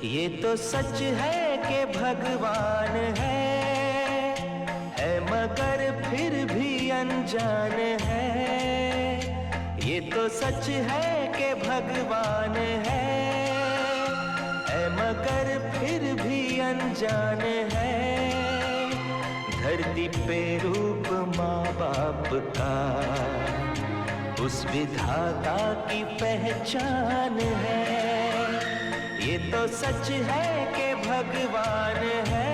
ये तो सच है कि भगवान है मगर फिर भी अनजान है। ये तो सच है कि भगवान है मगर फिर भी अनजान है। धरती पे रूप माँ बाप का उस विधाता की पहचान है। ये तो सच है कि भगवान है।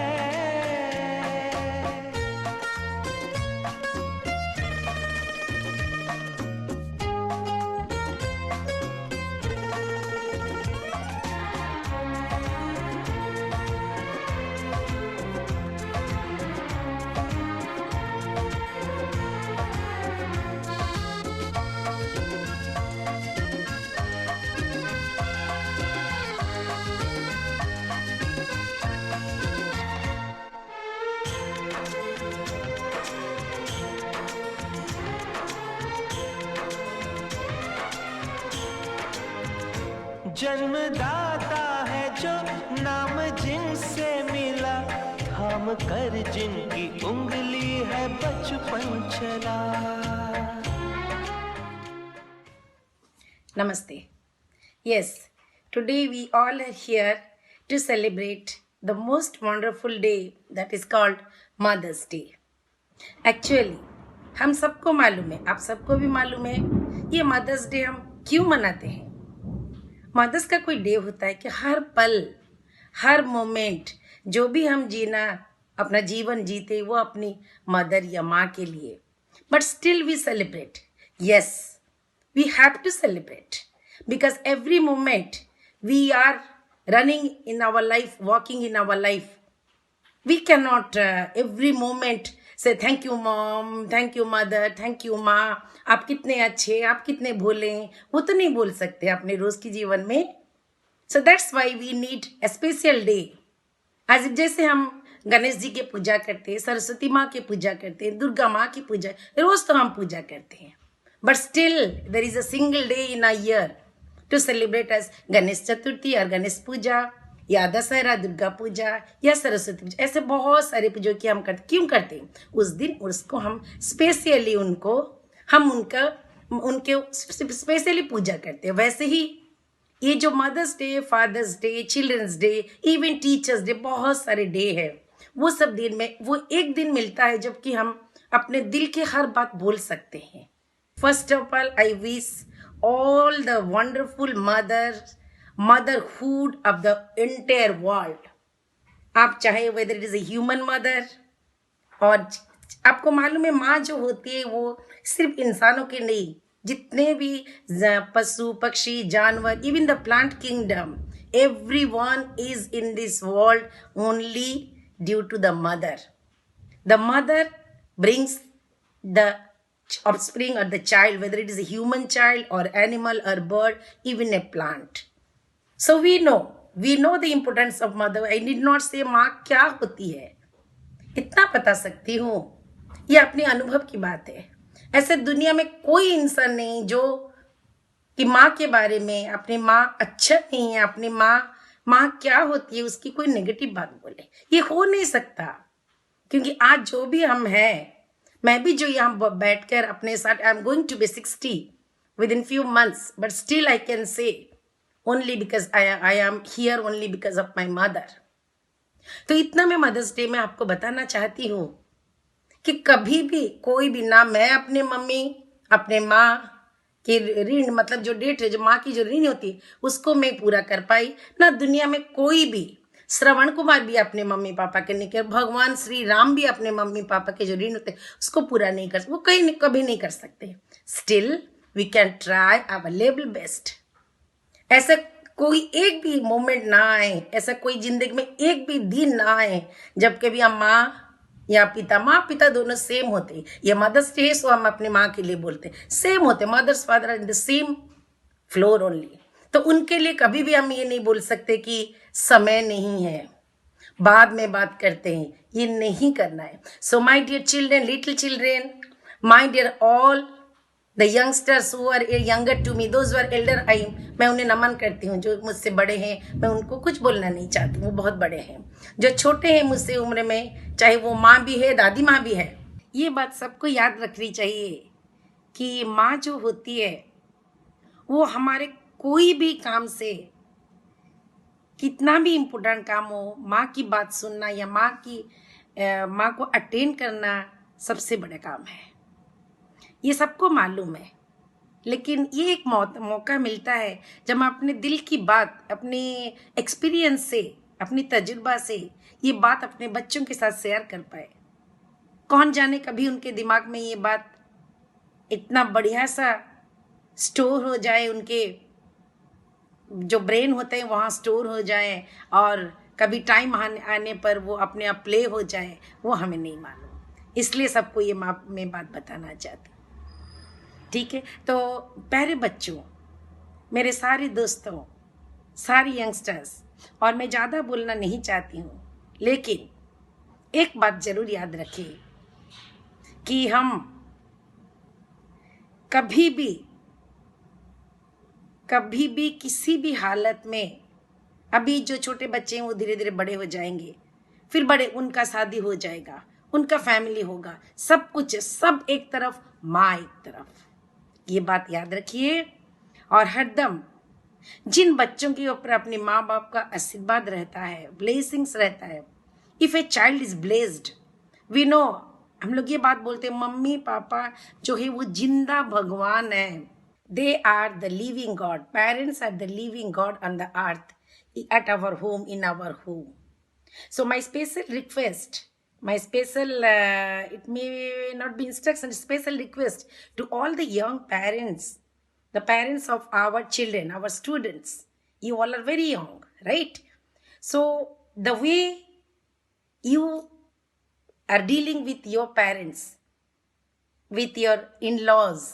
जन्मदाता है जो नाम जिनसे मिला, थाम कर जिनकी उंगली है बचपन चला। Namaste. Yes, today we all are here to celebrate the most wonderful day that is called Mother's Day. Actually, हम सबको मालूम है, आप सबको भी मालूम है, ये मदर्स डे हम क्यों मनाते हैं। मदर्स का कोई डे होता है कि हर पल, हर मोमेंट जो भी हम जीना अपना जीवन जीते वो अपनी मदर या माँ के लिए। But still we celebrate. Yes, we have to celebrate because every moment we are running in our life, walking in our life. We cannot every moment say thank you mom, thank you mother, thank you माँ, आप कितने अच्छे, आप कितने भोले, वो तो नहीं बोल सकते अपने रोज की जीवन में। So that's why we need a special day. आज जैसे हम गणेश जी की पूजा करते हैं, सरस्वती माँ की पूजा करते हैं, दुर्गा माँ की पूजा, रोज तो हम पूजा करते हैं। But still, there is a single day in a year to celebrate as Ganesh Chaturthi और गणेश पूजा या दशहरा, दुर्गा पूजा या सरस्वती पूजा। ऐसे बहुत सारे पूजों की हम करते। क्यों करते हैं? उस दिन उसको हम स्पेशली उनके स्पेशली पूजा करते हैं। वैसे ही ये जो mother's day, father's day, children's day, even teacher's day, बहुत सारे डे है। वो सब दिन में वो एक दिन मिलता है जबकि हम अपने दिल की हर बात बोल सकते हैं। First of all, I wish all the wonderful motherhood of the entire world. आप चाहे whether it is a human mother और आपको मालूम है माँ जो होती है वो सिर्फ इंसानों के नहीं, जितने भी पशु पक्षी जानवर, even the plant kingdom, everyone is in this world only due to the mother. The mother brings the offspring or the child, whether it is a human child or animal or bird, even a plant. So we know the importance of mother. I need not say माँ क्या होती है, इतना बता सकती हूँ, ये अपने अनुभव की बात है। ऐसे दुनिया में कोई इंसान नहीं जो कि माँ के बारे में, अपनी माँ अच्छा नहीं है, अपनी माँ क्या होती है उसकी कोई नेगेटिव बात बोले, ये हो नहीं सकता। क्योंकि आज जो भी हम हैं, मैं भी जो यहाँ बैठकर अपने साथ, I am going to be 60 within few months, but still I can say only because I am here only because of my mother. तो इतना मैं मदर्स डे में आपको बताना चाहती हूँ कि कभी भी कोई भी ना, मैं अपने मम्मी, अपने माँ की ऋण, मतलब जो डेट है, जो माँ की जो ऋण होती है उसको मैं पूरा कर पाई ना। दुनिया में कोई भी, श्रवण कुमार भी अपने मम्मी पापा के नहीं कर, भगवान श्री राम भी अपने मम्मी पापा के जो ऋण होते उसको पूरा नहीं कर, वो कभी नहीं कर सकते। Still we can try our level best. ऐसा कोई एक भी मोमेंट ना आए, ऐसा कोई जिंदगी में एक भी दिन ना आए जब कभी हम माँ या पिता, माँ पिता दोनों सेम होते, ये मदर्स डे सो हम अपने माँ के लिए बोलते सेम होते, mothers father in the same floor only. तो उनके लिए कभी भी हम ये नहीं बोल सकते कि समय नहीं है, बाद में बात करते हैं, ये नहीं करना है। So my dear children, little children, my dear all the youngsters who are younger to me, those are elder, मैं उन्हें नमन करती हूँ। जो मुझसे बड़े हैं मैं उनको कुछ बोलना नहीं चाहती, वो बहुत बड़े हैं। जो छोटे हैं मुझसे उम्र में, चाहे वो माँ भी है, दादी माँ भी है, ये बात सबको याद रखनी चाहिए कि माँ जो होती है वो हमारे कोई भी काम से, कितना भी इम्पोर्टेंट काम हो, माँ की बात सुनना या माँ को अटेंड करना सबसे बड़ा काम है। ये सबको मालूम है, लेकिन ये एक मौका मिलता है जब हम अपने दिल की बात, अपने एक्सपीरियंस से, अपनी तजुर्बा से ये बात अपने बच्चों के साथ शेयर कर पाए। कौन जाने कभी उनके दिमाग में ये बात इतना बढ़िया सा स्टोर हो जाए, उनके जो ब्रेन होते हैं वहाँ स्टोर हो जाए, और कभी टाइम आने पर वो अपने आप प्ले हो जाए, वो हमें नहीं मालूम। इसलिए सबको ये मैं बात बताना चाहती हूँ, ठीक है। तो प्यारे बच्चों, मेरे सारे दोस्तों, सारे यंगस्टर्स, और मैं ज़्यादा बोलना नहीं चाहती हूँ, लेकिन एक बात ज़रूर याद रखिए कि हम कभी भी किसी भी हालत में, अभी जो छोटे बच्चे हैं वो धीरे धीरे बड़े हो जाएंगे, फिर बड़े, उनका शादी हो जाएगा, उनका फैमिली होगा, सब कुछ, सब एक तरफ, माँ एक तरफ। ये बात याद रखिए। और हरदम जिन बच्चों के ऊपर अपने माँ बाप का आशीर्वाद रहता है, ब्लेसिंग्स रहता है, if a child is blessed, we know, हम लोग ये बात बोलते हैं, मम्मी पापा जो है वो जिंदा भगवान है। They are the living God. Parents are the living God on the earth, at our home, in our home. So my special request, it may not be instruction, special request to all the young parents, the parents of our children, our students. You all are very young, right? So the way you are dealing with your parents, with your in-laws,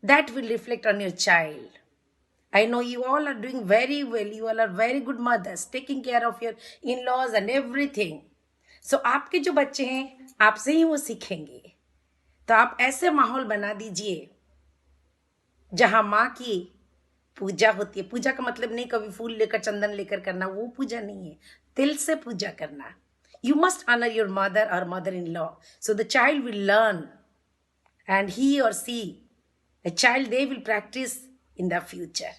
that will reflect on your child. I know you all are doing very well. You all are very good mothers, taking care of your in-laws and everything. So आपके जो बच्चे हैं आपसे ही वो सीखेंगे। तो आप ऐसे माहौल बना दीजिए जहां माँ की पूजा होती है। पूजा का मतलब नहीं कभी फूल लेकर, चंदन लेकर करना, वो पूजा नहीं है, दिल से पूजा करना। You must honor your mother or mother-in-law. So the child will learn, and he or she, a child, they will practice in the future.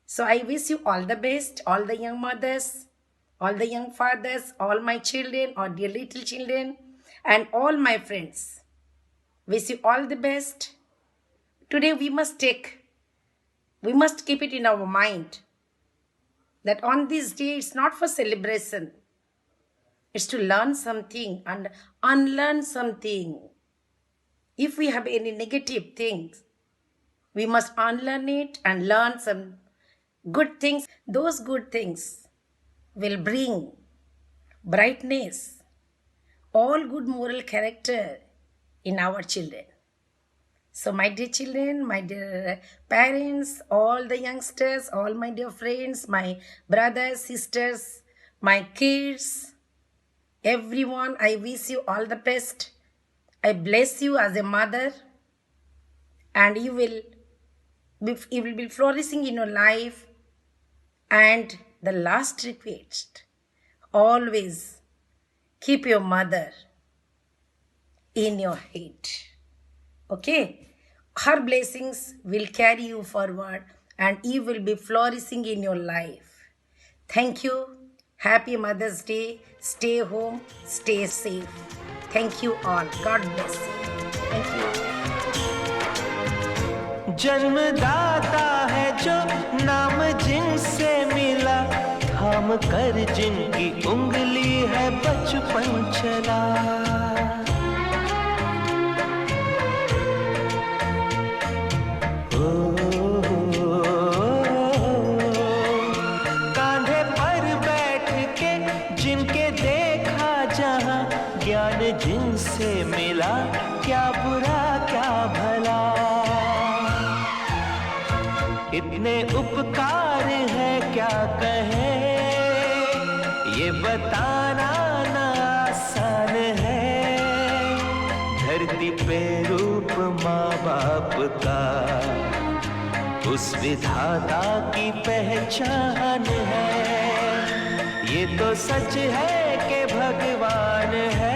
So I wish you all the best, all the young mothers, all the young fathers, all my children, or dear little children, and all my friends. Wish you all the best. Today we must keep it in our mind that on this day it's not for celebration. It's to learn something and unlearn something. If we have any negative things, we must unlearn it and learn some good things. Those good things will bring brightness, all good moral character in our children. So my dear children, my dear parents, all the youngsters, all my dear friends, my brothers, sisters, my kids, everyone, I wish you all the best. I bless you as a mother, and you will be flourishing in your life. And the last request, always keep your mother in your head. Okay? Her blessings will carry you forward, and you will be flourishing in your life. Thank you. Happy Mother's Day. Stay home. Stay safe. Thank you all. God bless you. Thank you. जन्मदाता है जो नाम जिनसे मिला, थाम कर जिनकी उंगली है बचपन चला। कांधे पर बैठ के जिनके देखा जहां, ज्ञान जिनसे मिला, क्या बुरा क्या भला। इतने उपकार है क्या कहे, ये बताना ना आसान है। धरती पे रूप माँ बाप का उस विधाता की पहचान है। ये तो सच है कि भगवान है।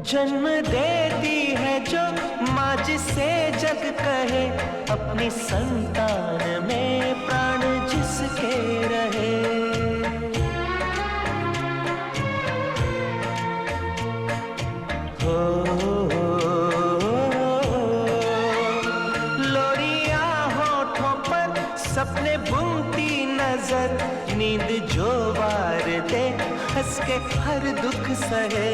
जन्म देती है जो माँ, जिसे जग कहे अपनी संतान में प्राण जिसके रहे। हो लोरियां होठों पर सपने बुनती नजर, नींद जो वार दे हंस के हर दुख सहे।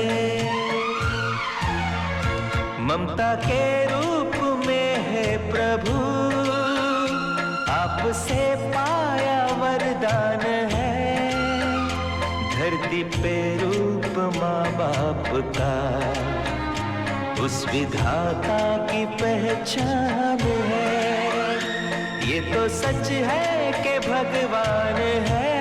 ममता के रूप में है प्रभु, आपसे पाया वरदान है। धरती पे रूप माँ बाप का उस विधाता की पहचान है। ये तो सच है कि भगवान है।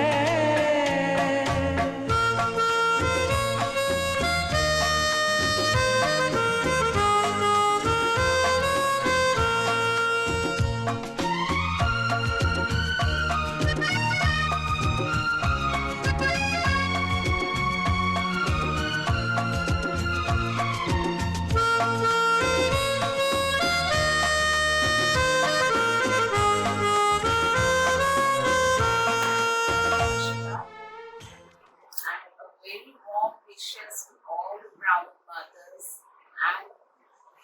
Very warm wishes to all proud mothers and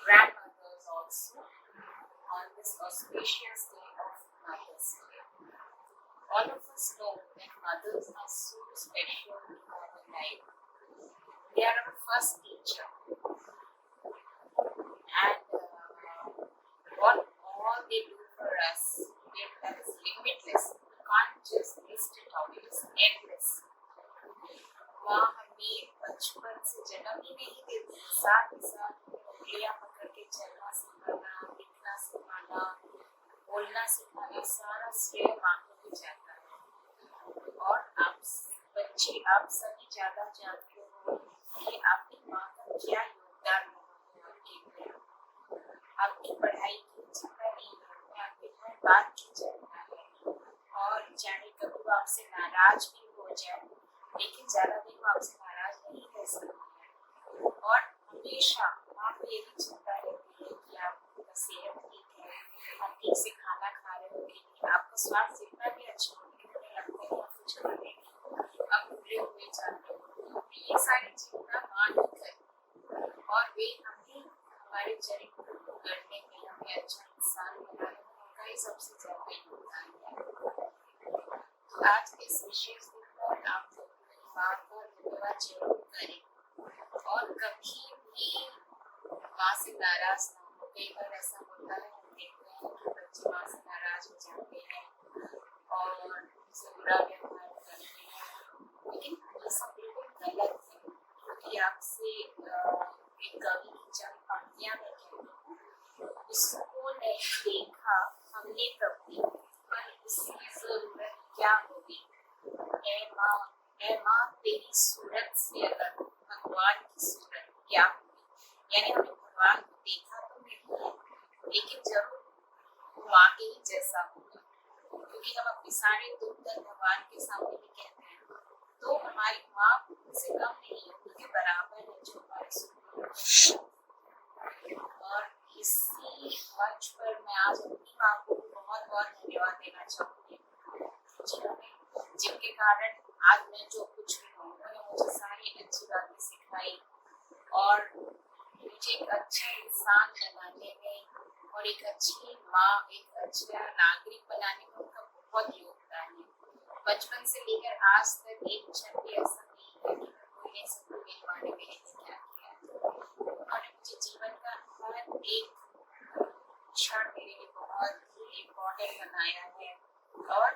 grandmothers also on this auspicious day of Mother's Day. All of us know that mothers are so special in our life. They are our first teacher. And what all they do for us, that is limitless. You can't just list it out, it is endless. माँ हमें बचपन से जन्म ही नहीं देती, साथ ही साथ उंगलियां पकड़ के चलना सिखाना, लिखना सिखाना, बोलना सिखाना, सारा श्रेय माँ को भी जाता है। और आप बच्चे, आप सभी ज्यादा जानते हो कि आपकी माँ का क्या योगदान है आपके लिए। आपकी पढ़ाई की चिंता नहीं है, आपकी हर बात की चिंता है। और चाहे कभी वो आपसे नाराज भी हो जाए, लेकिन ज्यादा दिन वो आपसे नाराज नहीं रह सकती है। और हमेशा माँ को यही चिंता रहती है कि आपका सेहत ठीक है, आप ठीक से खाना खा रहे हो कि नहीं, आपका स्वास्थ्य जितना भी अच्छा हो, लेकिन उन्हें लगता है कि आप कुछ कर रहे हैं, आप बुरे हुए जाते हो। ये सारी चिंता माँ ही करे और वे हमें हमारे चरित्र को गढ़ने में, हमें अच्छा इंसान बनाने में उनका ही सबसे ज्यादा योगदान है। तो आज इस विशेष दिन पर आप माँ को धन्यवाद जरूर करें और कभी भी माँ से नाराज ना हो। कई बार ऐसा होता है, हम देखते हैं कि बच्चे माँ से नाराज हो जाते हैं और उनसे बुरा व्यवहार करते हैं, लेकिन ये सब बिल्कुल गलत है। क्योंकि आपसे एक कवि की चंद पंक्तियां मैं कहती हूँ, उसको नहीं देखा हमने कभी, पर इसकी जरूरत क्या होगी। ऐ माँ तेरी सूरत से अलग भगवान की सूरत क्या होगी। यानी हमने भगवान को देखा तो नहीं है, लेकिन जरूर माँ के ही जैसा होगा। क्योंकि हम अपने सारे दुख दर्द भगवान के सामने भी कहते हैं, तो हमारी माँ उनसे कम नहीं है, उनके बराबर है जो हमारे सुख। और इसी मंच पर मैं आज अपनी माँ को बहुत बहुत धन्यवाद देना चाहूँगी, जिनके कारण आज मैं जो कुछ भी हूँ, उन्होंने मुझे सारी अच्छी बातें सिखाई और मुझे एक अच्छा इंसान बनाने में और एक अच्छी माँ, एक अच्छा नागरिक बनाने में उनका बहुत योगदान है। बचपन से लेकर आज तक एक क्षण भी ऐसा नहीं है कि मैं भूल नहीं सकती मेरी माँ ने मेरे लिए क्या किया है। उन्होंने मुझे जीवन का हर एक क्षण मेरे लिए बहुत ही इम्पोर्टेंट बनाया है। और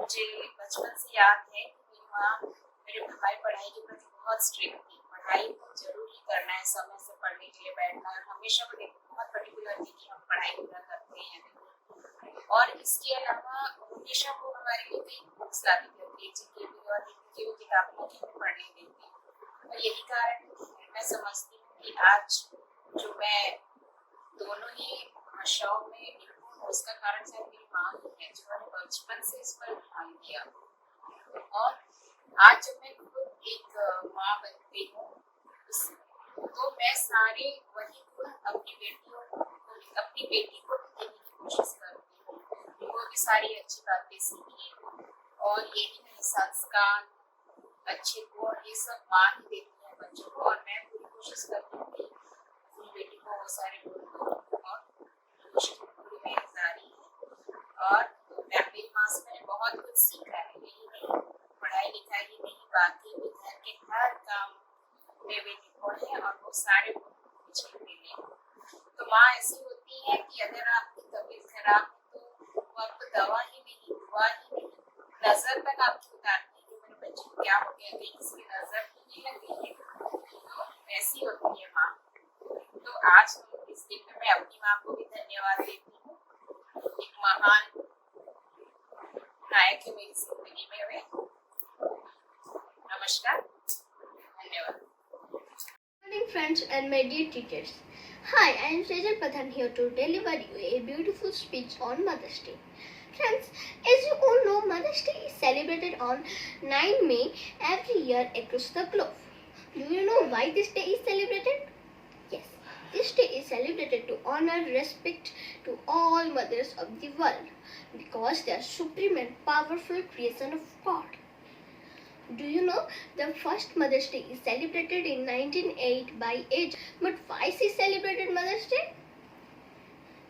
मुझे बचपन से याद है कि मेरी माँ मेरे भाई पढ़ाई के प्रति बहुत स्ट्रिक्ट थी। पढ़ाई तो जरूर ही करना है, समय से पढ़ने के लिए बैठना, और हमेशा वो बहुत पर्टिकुलर थी कि हम पढ़ाई पूरा करते हैं। और इसके अलावा हमेशा वो हमारे लिए कई बुक्स लाती थी, जीके भी और हिंदी की भी किताबें मुझे पढ़ने देती। और यही कारण है मैं समझती हूँ कि आज जो मैं दोनों ही भाषाओं में निपुण हूँ, उसका कारण शायद मेरी माँ ही है, जिन्होंने बचपन से इस पर ध्यान दिया। और आज जब मैं खुद एक माँ बनती हूँ तो मैं सारे वही गुण अपनी बेटी को भी देने की कोशिश करती हूँ। वो भी सारी अच्छी बातें सीखी और यही नहीं, संस्कार, अच्छे गुण, ये सब माँ ही देती है बच्चों को। और मैं पूरी कोशिश करती हूँ कि अपनी बेटी को वो सारे गुण दूँ और कोशिश पूरी मेरी जारी है। और मेरी माँ से मैंने बहुत कुछ सीखा है, यही नहीं पढ़ाई लिखाई ही नहीं, बाकी भी घर के हर काम में वे निपुण है और वो सारे मुझे मिले। तो माँ ऐसी होती है कि अगर आपकी तबीयत खराब है तो वो आपको दवा ही नहीं, दुआ ही नहीं, नजर तक आपकी उतारती है कि मेरे बच्चे को क्या हो गया, कहीं किसी की नजर नहीं लग रही है। तो ऐसी होती है माँ। तो आज इस दिन में मैं अपनी माँ को भी धन्यवाद देती हूँ। एक महान नायक है मेरी जिंदगी में वे। नमस्कार, धन्यवाद। Good morning, friends and my dear teachers. Hi, I am Sejal Pradhan here to deliver you a beautiful speech on Mother's Day. Friends, as you all know, Mother's Day is celebrated on 9 May every year across the globe. Do you know why this day is celebrated? Yes, this day is celebrated to honor respect to all mothers of the world because they are supreme and powerful creation of God. Do you know the first Mother's Day is celebrated in 1908 by Age? But why she celebrated Mother's Day?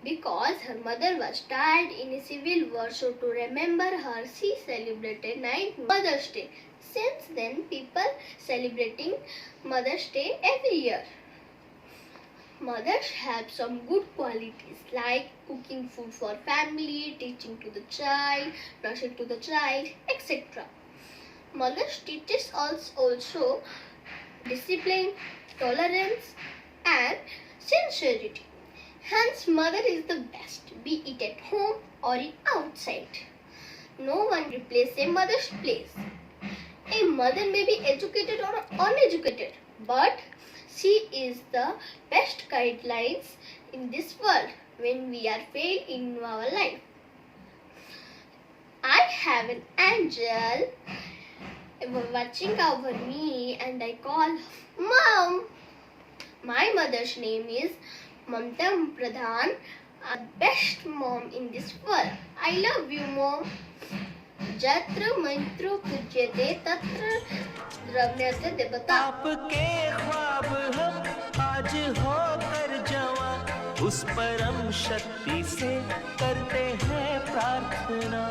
Because her mother was died in a civil war, so to remember her, she celebrated 9th Mother's Day. Since then, people celebrating Mother's Day every year. Mothers have some good qualities like cooking food for family, teaching to the child, nursing to the child, etc. Mothers teaches us also discipline, tolerance and sincerity. Hence, mother is the best, be it at home or in outside. No one replaces a mother's place. A mother may be educated or uneducated, but she is the best guidelines in this world when we are failed in our life. I have an angel watching over me and I call Mom. My mother's name is Mamta Pradhan, best mom in this world. I love you, Mom. Jatra Maitro Pujyate Tatra Dravnyate Devata. आपके ख्वाब हम आज होकर जवां, उस परम शक्ति से करते हैं प्रार्थना।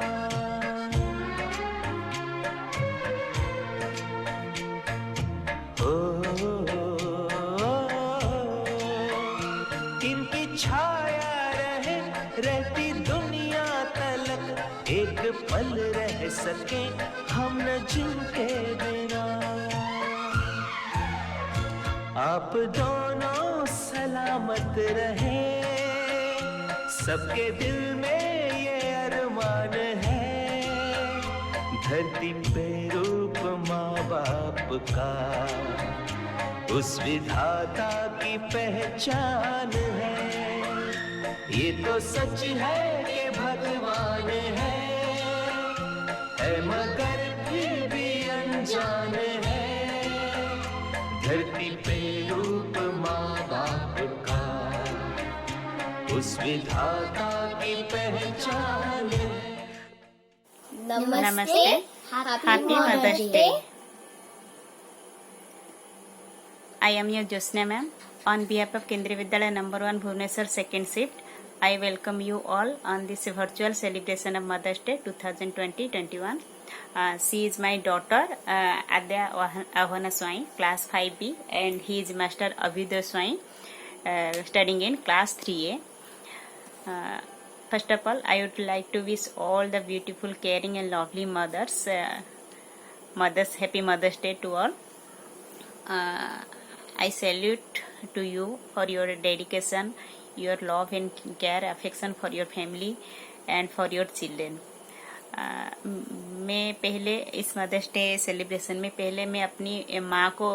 इनकी छाया रहे रहती दुनिया तलक, एक पल रह सके हम न जिनके बिना। आप दोनों सलामत रहे, सबके दिल में ये अरमान है, धरती पे रूप माँ बाप का उस विधाता की पहचान है। ये तो सच है कि भगवान है मगर फिर भी अनजान है, धरती पे रूप माँ बाप का उस विधाता की पहचान है। Namaste. Happy Mother's Day. I am your Josna ma'am. On behalf of Kendriya Vidyalaya number 1 Bhubaneswar second shift, I welcome you all on this virtual celebration of Mother's Day 2020-21. She is my daughter, Adya Ahwana Swai, class 5B, and he is Master Abhyuday Swai, studying in class 3A. First of all, I would like to wish all the beautiful, caring and lovely mothers, happy Mother's Day to all. I salute to you for your dedication, your love and care, affection for your family and for your children. मैं पहले इस mother's day celebration में पहले मैं अपनी माँ को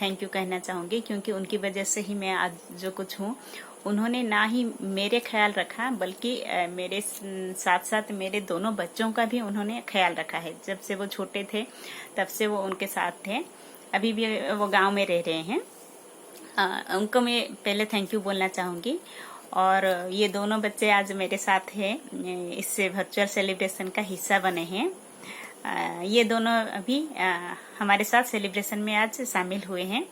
thank you कहना चाहूँगी, क्योंकि उनकी वजह से ही मैं आज जो कुछ हूँ। उन्होंने ना ही मेरे ख्याल रखा, बल्कि मेरे साथ साथ मेरे दोनों बच्चों का भी उन्होंने ख्याल रखा है। जब से वो छोटे थे तब से वो उनके साथ थे, अभी भी वो गांव में रह रहे हैं। उनको मैं पहले थैंक यू बोलना चाहूँगी। और ये दोनों बच्चे आज मेरे साथ हैं, इस वर्चुअल सेलिब्रेशन का हिस्सा बने हैं। ये दोनों अभी हमारे साथ सेलिब्रेशन में आज शामिल हुए हैं।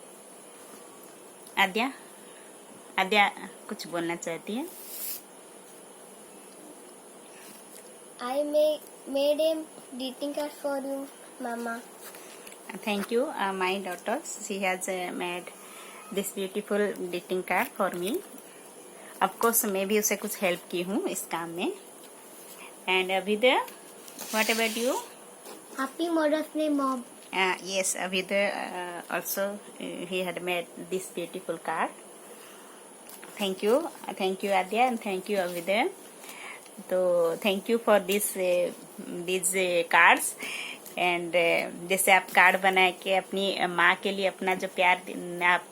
आद्या कुछ बोलना चाहती है? I made a greeting card for you, Mama. Thank you, my daughter. She has made this beautiful greeting card for me. Of course, मैं भी उसे कुछ हेल्प की हूँ इस काम में। And Abhyuday, what about you? Happy Mother's Day, Mom. Yes, Abhyuday also he had made this beautiful card. Thank you Adya, and thank you Abhyuday. तो thank you for these cards. And जैसे आप card बना के अपनी माँ के लिए अपना जो प्यार आप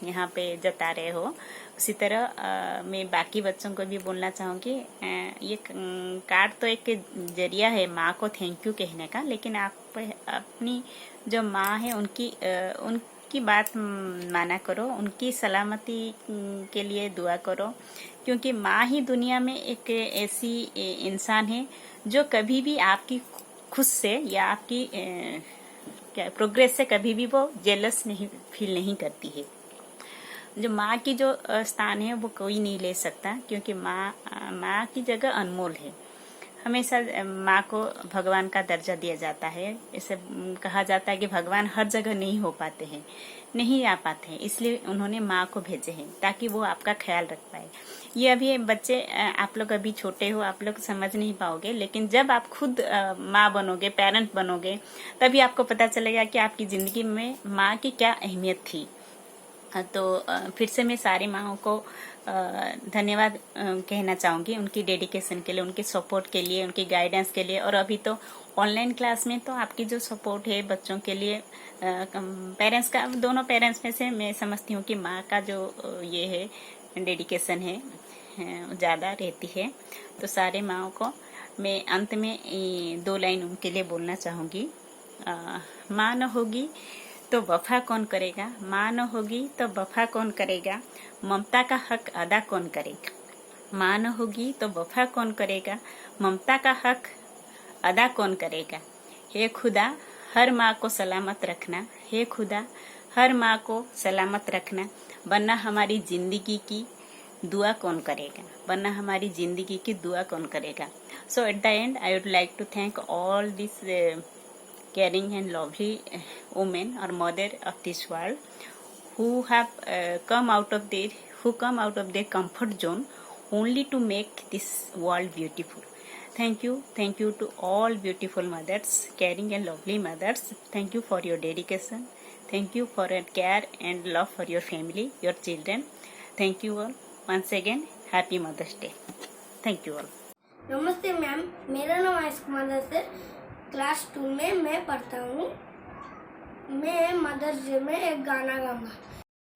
यहाँ पे जता रहे हो, उसी तरह मैं बाकी बच्चों को भी बोलना चाहूँगी। ये कार्ड तो एक जरिया है माँ को थैंक यू कहने का, लेकिन आप अपनी जो माँ है उनकी बात माना करो, उनकी सलामती के लिए दुआ करो, क्योंकि माँ ही दुनिया में एक ऐसी इंसान है जो कभी भी आपकी खुद से या आपकी प्रोग्रेस से कभी भी वो जेलस फील नहीं करती है। जो माँ की जो स्थान है वो कोई नहीं ले सकता, क्योंकि माँ की जगह अनमोल है। हमेशा माँ को भगवान का दर्जा दिया जाता है। इसे कहा जाता है कि भगवान हर जगह नहीं आ पाते हैं, इसलिए उन्होंने माँ को भेजे हैं ताकि वो आपका ख्याल रख पाए। ये अभी बच्चे आप लोग अभी छोटे हो, आप लोग समझ नहीं पाओगे, लेकिन जब आप खुद माँ बनोगे, पेरेंट बनोगे, तभी आपको पता चलेगा कि आपकी जिंदगी में माँ की क्या अहमियत थी। तो फिर से मैं सारी माँओं को धन्यवाद कहना चाहूँगी उनकी डेडिकेशन के लिए, उनके सपोर्ट के लिए, उनकी गाइडेंस के लिए। और अभी तो ऑनलाइन क्लास में तो आपकी जो सपोर्ट है बच्चों के लिए, पेरेंट्स का, दोनों पेरेंट्स में से मैं समझती हूँ कि माँ का जो ये है डेडिकेशन है ज़्यादा रहती है। तो सारे माँओं को मैं अंत में 2 लाइन उनके लिए बोलना चाहूँगी। माँ न होगी तो वफा कौन करेगा, माँ न होगी तो वफा कौन करेगा, ममता का हक अदा कौन करेगा। माँ न होगी तो वफा कौन करेगा, ममता का हक अदा कौन करेगा। हे खुदा हर माँ को सलामत रखना, हे खुदा हर माँ को सलामत रखना, वरना हमारी जिंदगी की दुआ कौन करेगा, वरना हमारी जिंदगी की दुआ कौन करेगा। So at the end I would like to thank all this caring and lovely women or mother of this world who have come out of their comfort zone only to make this world beautiful. Thank you to all beautiful mothers, caring and lovely mothers. Thank you for your dedication. Thank you for your care and love for your family, your children. Thank you all once again. Happy Mother's Day. Thank you all. नमस्ते ma'am, मेरा नाम आयुष कुमार दास है। Class 2 में मैं पढ़ता हूँ। मैं mother's day में एक गाना गाऊंगा।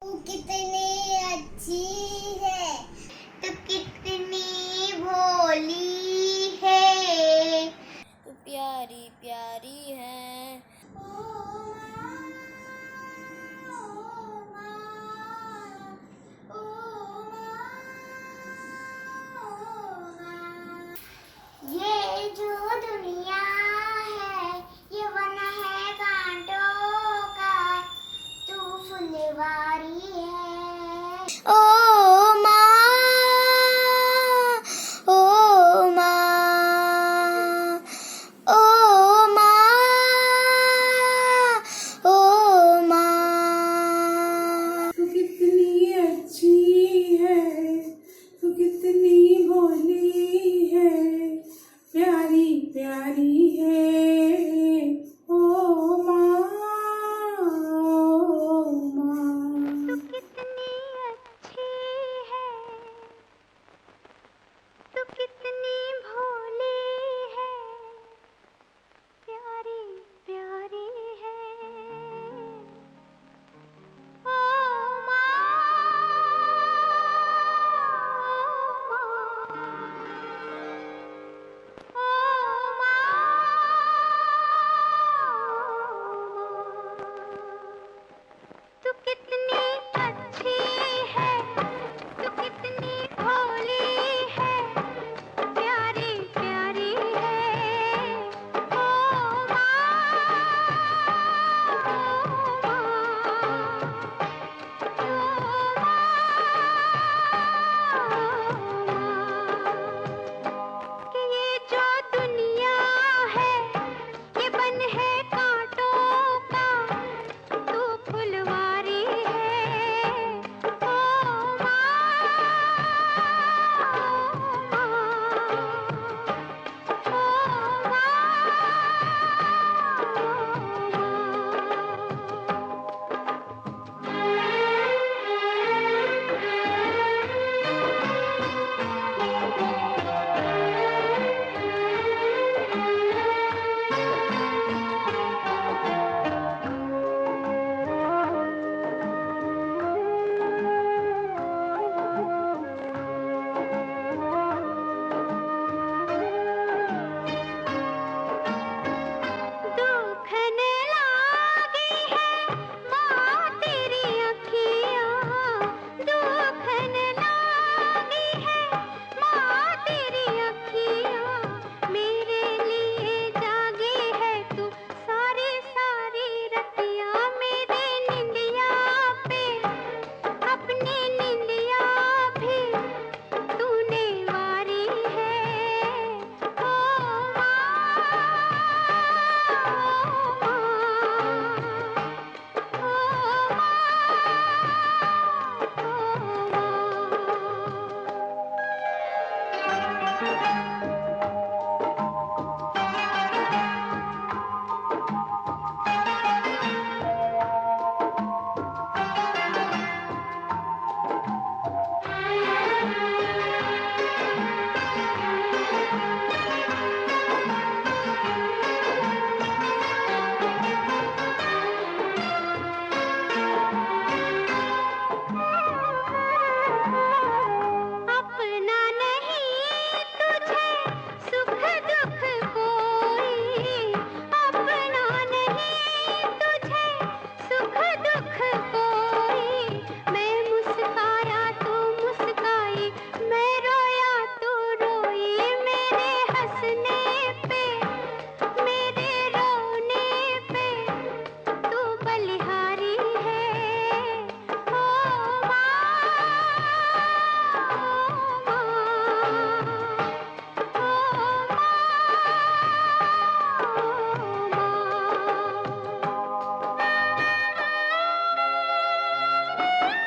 तू कितनी अच्छी है, तू कितनी भोली है, तू प्यारी प्यारी है। ये जो दुनिया है ये वन है कांटों का, तू फुलवारी है। ओ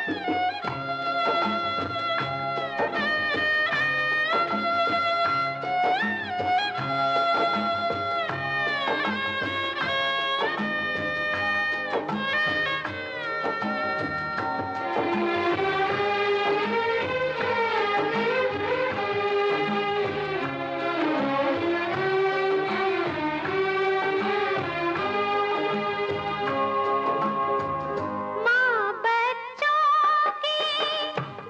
माँ बच्चों की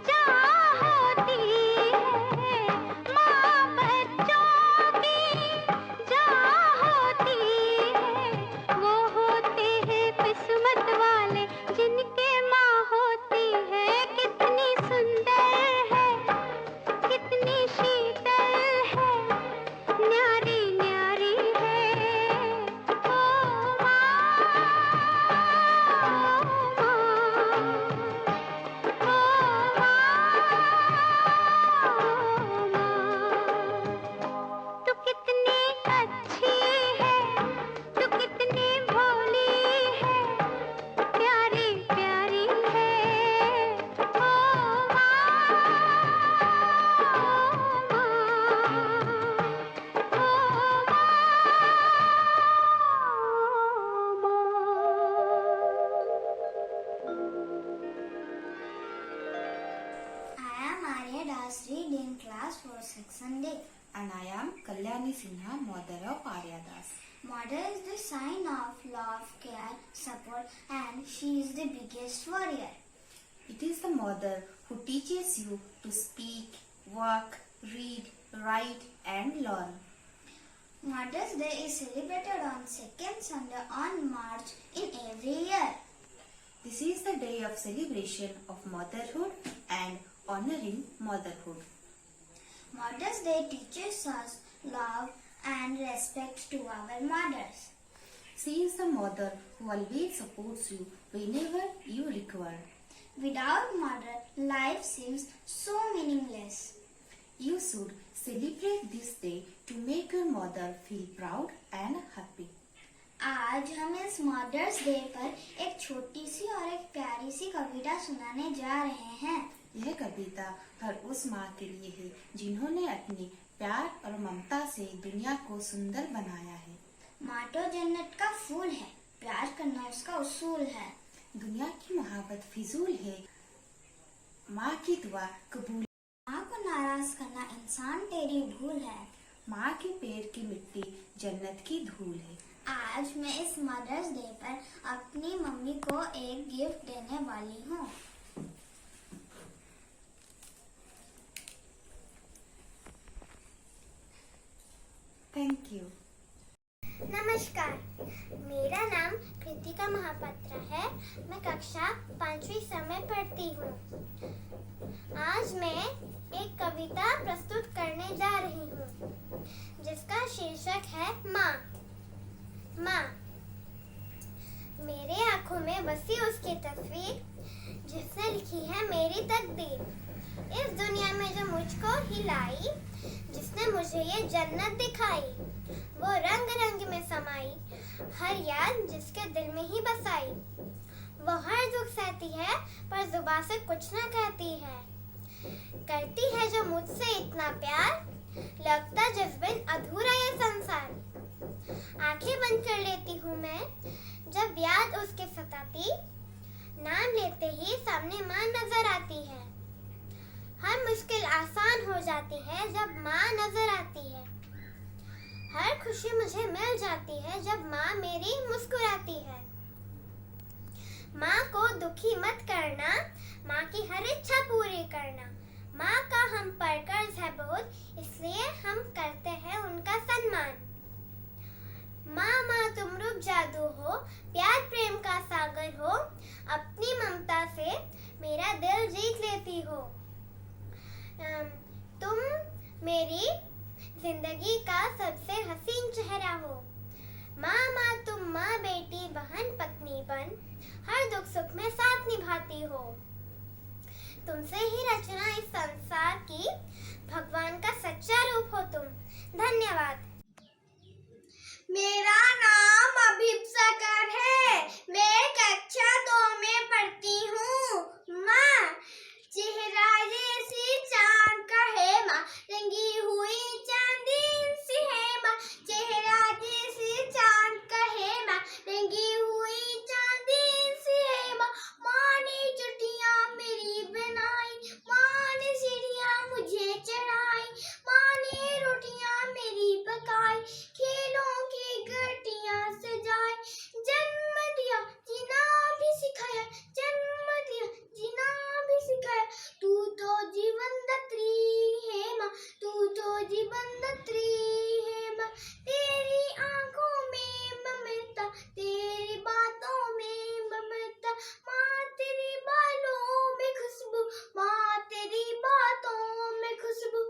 जान होती है, माँ बच्चों की जान होती है, वो होते हैं किस्मत वाले जिनके माँ होती है। कितनी सुंदर है, कितनी शीतल है, न्यारी न्यारी है ओ तू कितनी अच्छी है, तू कितनी भोली है, प्यारी प्यारी है ओ I am Arya Das, read in class for section D. And I am Kalyani Sinha, mother of Arya Das. Mother is the sign of love, care, support, and she is the biggest warrior. It is the mother who teaches you to speak, work, read, write and learn. Mother's Day is celebrated on second Sunday on March in every year. This is the day of celebration of motherhood and honoring motherhood. Mother's Day teaches us love and respect to our mothers. She is the mother who always supports you whenever you require. Without mother, life seems so meaningless. You should celebrate this day to make your mother feel proud and happy. आज हम इस mother's day पर एक छोटी सी और एक प्यारी सी कविता सुनाने जा रहे हैं। यह कविता हर उस माँ के लिए है जिन्होंने अपने प्यार और ममता से दुनिया को सुंदर बनाया है। माँ तो जन्नत का फूल है, प्यार करना उसका उसूल है। दुनिया की मोहब्बत फिजूल है, माँ की दुआ कबूल। माँ को नाराज करना इंसान तेरी भूल है। माँ के पैर की मिट्टी जन्नत की धूल है। आज मैं इस मदर्स डे पर अपनी मम्मी को एक गिफ्ट देने वाली हूँ। Thank you. नमस्कार, मेरा नाम कृतिका महापात्रा है। मैं कक्षा 5वीं में पढ़ती हूँ। आज मैं एक कविता प्रस्तुत करने जा रही हूँ जिसका शीर्षक है माँ। माँ, मेरे आंखों में बसी उसकी तस्वीर जिसने लिखी है मेरी तकदीर। इस दुनिया में जो मुझको हिलाई, जिसने मुझे ये जन्नत दिखाई, वो रंग रंग में समाई, हर याद जिसके दिल में ही बसाई। वो हर दुख सहती है पर जुबान से कुछ ना कहती है, करती है जो मुझसे इतना प्यार, लगता जिस बिन अधूरा ये संसार। आंखें बंद कर लेती हूँ मैं जब याद उसके सताती, नाम लेते ही सामने माँ नजर आती है। हर मुश्किल आसान हो जाती है जब माँ नजर आती है। हर खुशी मुझे मिल जाती है जब माँ मेरी मुस्कुराती है। माँ को दुखी मत करना, माँ की हर इच्छा पूरी करना। माँ का हम पर कर्ज है बहुत, इसलिए हम करते हैं उनका सम्मान। माँ माँ तुम रूप जादू हो, प्यार प्रेम का सागर हो, अपनी ममता से मेरा दिल जीत लेती हो। तुम मेरी जिंदगी का सबसे हसीन चेहरा हो। माँ माँ तुम माँ बेटी बहन पत्नी बन, हर दुख सुख में साथ निभाती हो। तुमसे ही रचना इस संसार की, भगवान का सच्चा रूप हो तुम। धन्यवाद। मेरा नाम अभिप्सा कर है, मैं कक्षा 2 में पढ़ती हूँ। माँ चेहरा जैसी चांद का है माँ, रंगी हुई चांदी सी है माँ, चेहरा जैसी चांद का है माँ, रंगी हुई चांदी सी है माँ। माँ ने चुटियाँ मेरी बनाई, माँ ने सीढ़ियाँ मुझे चढ़ाई, माँ ने रोटियाँ मेरी पकाई, खेलों की घटियाँ सजाई, जन्म दिया जीना भी सिखाया, जन्म दिया जीना भी सिखाया। तू तो जीवन दात्री है माँ, तू तो जीवन दात्री है माँ, तेरी आंखों में ममता, तेरी बातों में ममता, माँ तेरी बालों में खुशबू, माँ तेरी बातों में खुशबू,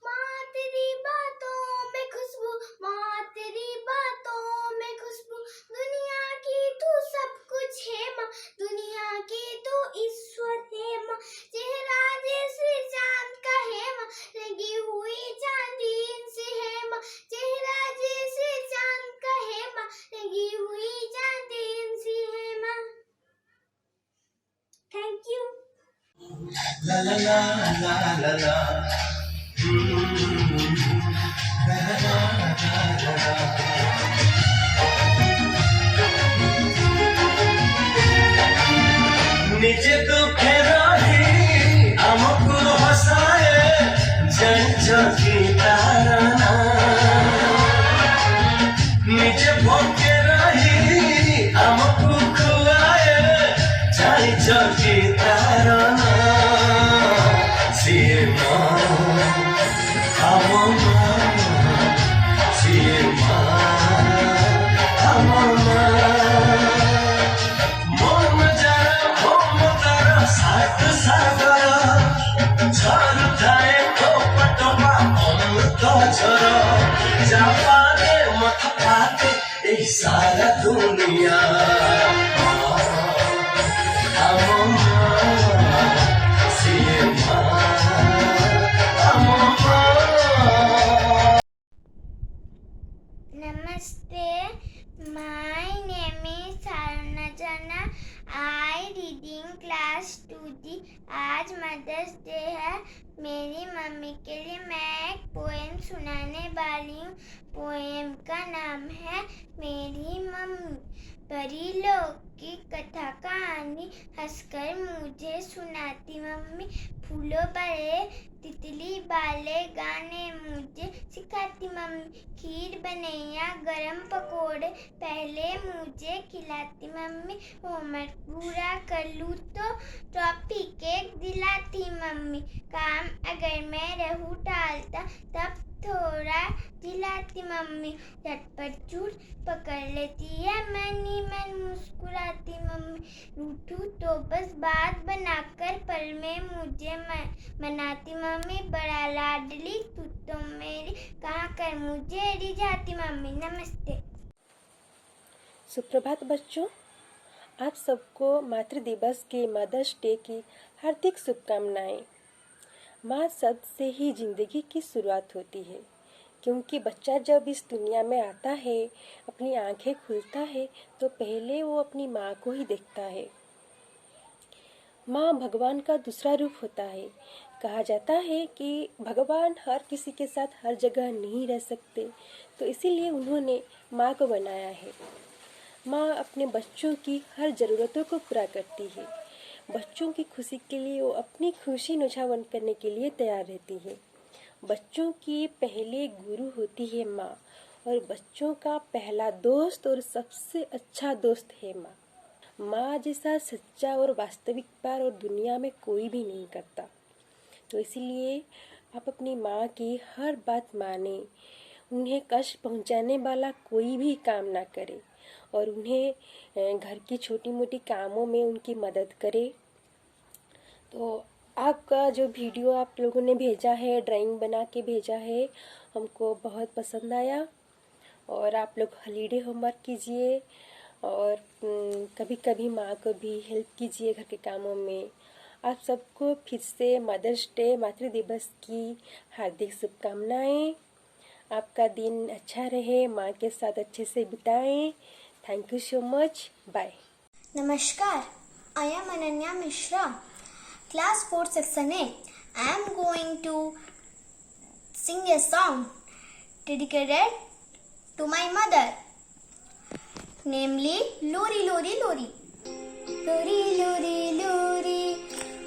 माँ तेरी बातों में खुशबू, माँ तेरी बातों में खुशबू। दुनिया की तू सब कुछ है माँ, दुनिया की तू ईश्वर है माँ, चेहरा जैसे चांद का है माँ, रंगी हुई चांदी सी है माँ, चेहरा जैसे चांद का है माँ, रंगी हुई चांदी सी है माँ। Thank you. La la la la la la. निजे दुखे रही हमको हसाए जंजकी तारना, निजे भोगे रही हमको खुआए जंजकी तारना। सीमा हममा, सीमा हममा, मोम जरा मोम तारा साथ सागरा, झर जाए तो पटवा तो झरा, जापाने मत पाते ए सारा दुनिया। Namaste, my name is Saruna Jana. I reading class 2D. आज मदर्स डे है। मेरी मम्मी के लिए मैं एक पोएम सुनाने वाली हूँ। पोएम का नाम है मेरी मम्मी। परी लोग की कथा कहानी हंसकर मुझे सुनाती मम्मी, फूलों भरे तितली वाले गाने मुझे सिखाती मम्मी, खीर बनैया गरम पकोड़े पहले मुझे खिलाती मम्मी, होमवर्क पूरा कर लूँ तो टॉफी केक दिलाती मम्मी, काम अगर मैं रहूँ टालता तब थोड़ा दिलाती मम्मी, झटपट चूड़ पकड़ लेती है मनी मन मुस्कुराती मम्मी, रूठूं तो बस बात बनाकर पल में मुझे मनाती मम्मी, बड़ा लाडली तू तो मेरी कहाँ कर मुझे रिझाती मम्मी। नमस्ते। सुप्रभात बच्चों, आप सबको मातृ दिवस के मदर्स डे की हार्दिक शुभकामनाएं। माँ शब्द से ही जिंदगी की शुरुआत होती है, क्योंकि बच्चा जब इस दुनिया में आता है, अपनी आंखें खुलता है तो पहले वो अपनी माँ को ही देखता है। माँ भगवान का दूसरा रूप होता है। कहा जाता है कि भगवान हर किसी के साथ हर जगह नहीं रह सकते, तो इसीलिए उन्होंने माँ को बनाया है। माँ अपने बच्चों की हर ज़रूरतों को पूरा करती है। बच्चों की खुशी के लिए वो अपनी खुशी न्यौछावर करने के लिए तैयार रहती है। बच्चों की पहले गुरु होती है माँ, और बच्चों का पहला दोस्त और सबसे अच्छा दोस्त है माँ। माँ जैसा सच्चा और वास्तविक प्यार और दुनिया में कोई भी नहीं करता। तो इसीलिए आप अपनी माँ की हर बात माने, उन्हें कष्ट पहुँचाने वाला कोई भी काम ना करे, और उन्हें घर की छोटी मोटी कामों में उनकी मदद करे। तो आपका जो वीडियो आप लोगों ने भेजा है, ड्राइंग बना के भेजा है, हमको बहुत पसंद आया। और आप लोग हॉलीडे होमवर्क कीजिए, और कभी कभी माँ को भी हेल्प कीजिए घर के कामों में। आप सबको फिर से मदर्स डे मातृ दिवस की हार्दिक शुभकामनाएं। आपका दिन अच्छा रहे, माँ के साथ अच्छे से बिताएं। Thank you so much. Bye. नमस्कार, I am Ananya Mishra. Class 4 Section A. I am going to sing a song dedicated to my mother, namely Lori Lori Lori. Lori Lori Lori,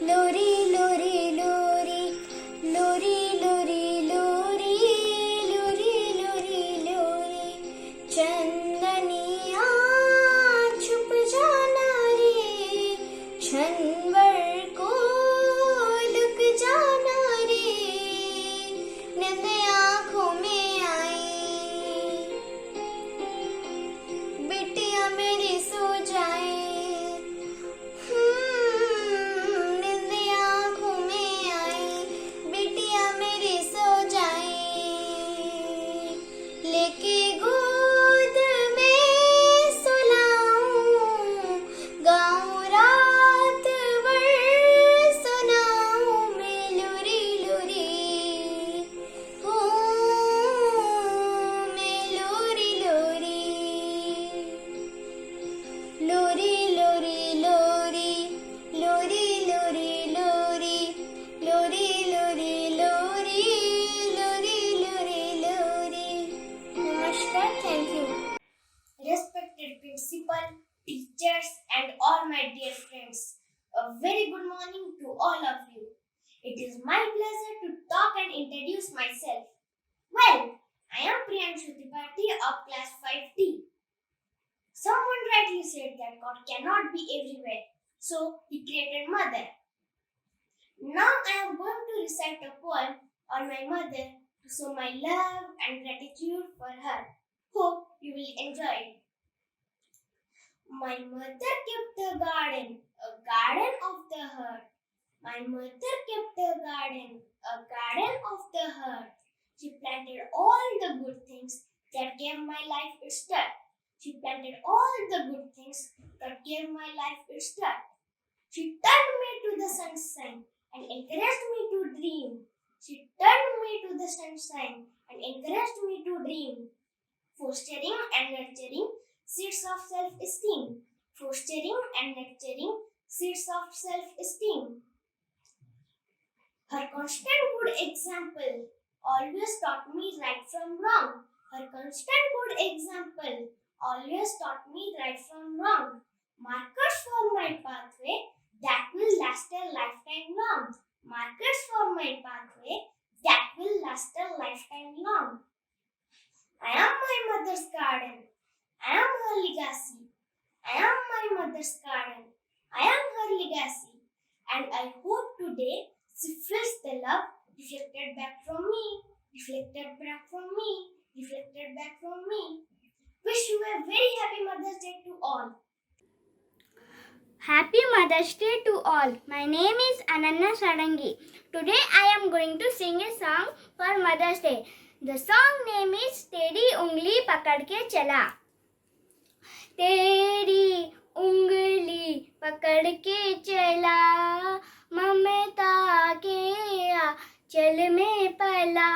Lori Lori Lori, Lori Lori Lori, Lori Lori Lori. चंदनिया छुप जाना रे, छनवर को look जाना रे, नींद आँखों में आई, बिटिया मेरी सो जाए, नींद आँखों में आई, बिटिया मेरी सो जाए, लेके गोद में सुलाऊं, गाऊं रात भर सुनाऊं मैं लोरी लोरी, हो मैं लोरी लोरी, लोरी लोरी लोरी, लोरी लोरी लोरी, लोरी लोरी लोरी, लोरी लोरी लोरी. Namaskar, thank you. Respected principal, teachers, and all my dear friends, a very good morning to all of you. It is my pleasure to talk and introduce myself. Well, I am Priyanshu Tripathi of class 5D. Someone rightly said that God cannot be everywhere, so He created mother. Now I am going to recite a poem on my mother to show my love and gratitude for her. Hope you will enjoy it. My mother kept a garden of the heart. My mother kept a garden of the heart. She planted all the good things that gave my life its start. She planted all the good things that gave my life its start. She turned me to the sunshine and encouraged me to dream. She turned me to the sunshine and encouraged me to dream. Fostering and nurturing seeds of self-esteem. Fostering and nurturing seeds of self-esteem. Her constant good example always taught me right from wrong. Her constant good example always taught me right from wrong. Markers for my pathway that will last a lifetime long. Markers for my pathway that will last a lifetime long. I am my mother's garden. I am her legacy. I am my mother's garden. I am her legacy. And I hope today she feels the love reflected back from me. Reflected back from me. Reflected back from me. Wish you a very happy Mother's Day to all. Happy Mother's Day to all. My name is Ananya Sarangi. Today I am going to sing a song for Mother's Day. The song name is तेरी उंगली पकड़ के चला. तेरी उंगली पकड़ के चला, ममता के आंचल में पला.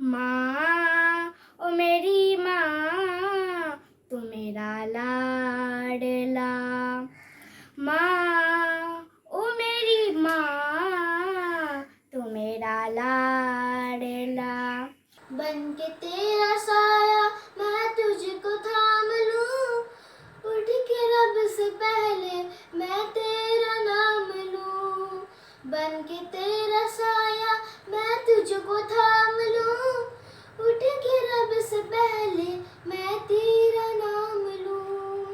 माँ ओ मेरी माँ, तू मेरा लाडला. माँ ओ मेरी माँ, तू मेरा लाडला. बन के तेरा साया मैं तुझको थाम लूं, उठ के रब से पहले मैं तेरा नाम लूं. बन के तेरा साया मैं तुझको थाम लूं, उठ के रब से पहले मैं तेरा नाम लूं.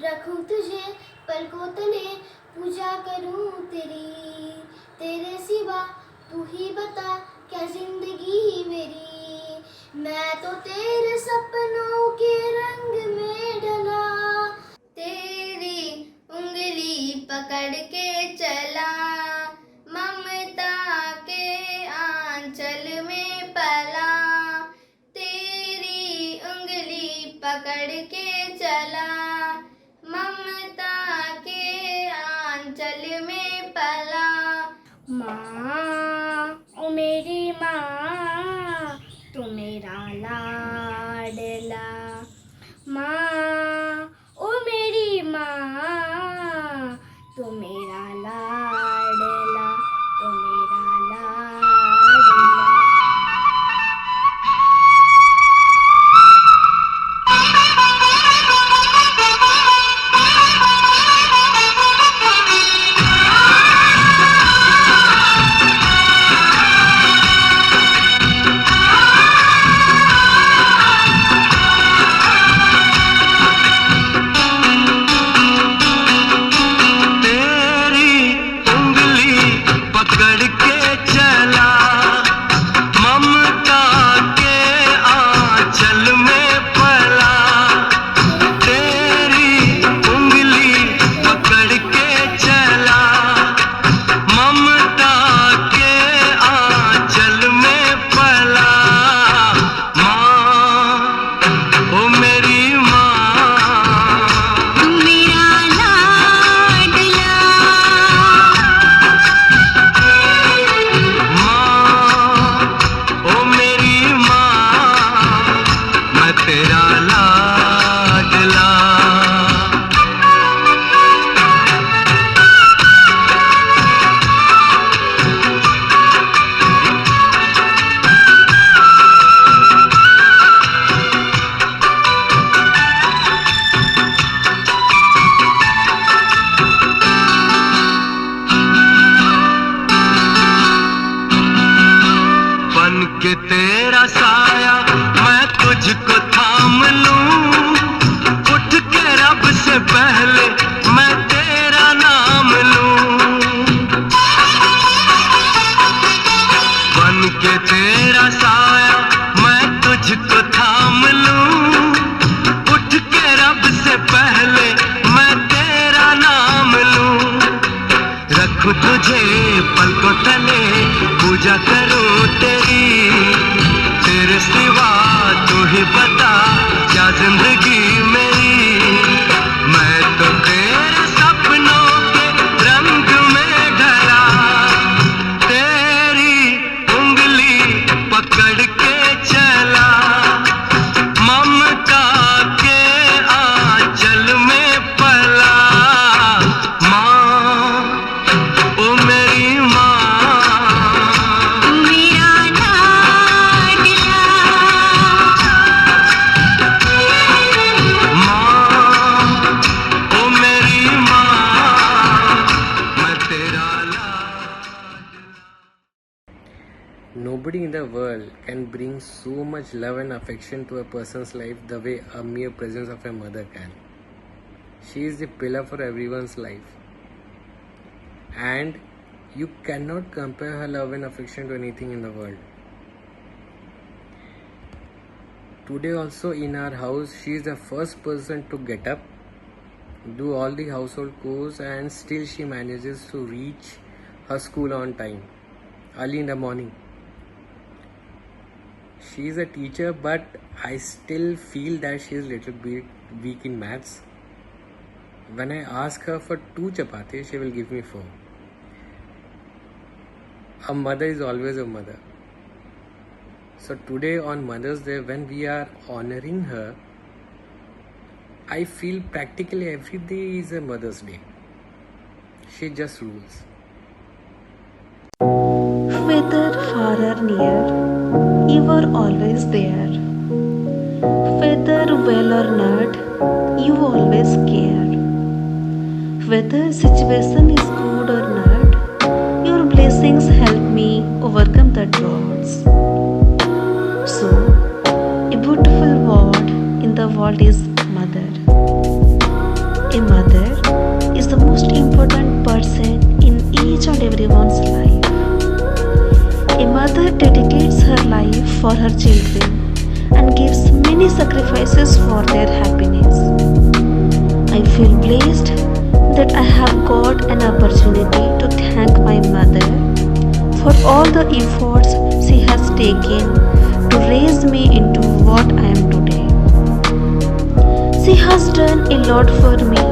रखूं तुझे पलकों तले, पूजा करूं तेरी, तेरे सिवा तू ही बता क्या जिंदगी मेरी. मैं तो तेरे सपनों के रंग में ढला. तेरी उंगली पकड़ के चला, ममता के आंचल में पला. तेरी उंगली पकड़ के चला, ममता के आंचल में पला. माँ ओ मेरी माँ, तू मेरा लाडला. माँ ओ मेरी माँ, तू मेरा लाडला. पलकों तले पूजा करूं तेरी, तेरे सिवा तू ही बता क्या जिंदगी मेरी। मैं तो तेरे सपनों के रंग में ढला, तेरी उंगली पकड़ के चला, ममता के आंचल में पला। माँ, ओ मेरी माँ, मेरा लाडला, माँ, ओ मेरी माँ, मैं तेरा Nobody in the world can bring so much love and affection to a person's life the way a mere presence of a mother can. She is the pillar for everyone's life. And you cannot compare her love and affection to anything in the world. Today also in our house, she is the first person to get up, do all the household chores, and still she manages to reach her school on time, early in the morning. She is a teacher, but I still feel that she is a little bit weak in maths. When I ask her for 2 chapatis, she will give me 4. A mother is always a mother. So today on Mother's Day, when we are honoring her, I feel practically every day is a Mother's Day. She just rules. Whether far or near, you are always there. Whether well or not, you always care. Whether situation is good or not, your blessings help me overcome the droughts. So, a beautiful word in the world is mother. A mother is the most important person in each and everyone's life. A mother dedicates her life for her children and gives many sacrifices for their happiness. I feel blessed that I have got an opportunity to thank my mother for all the efforts she has taken to raise me into what I am today. She has done a lot for me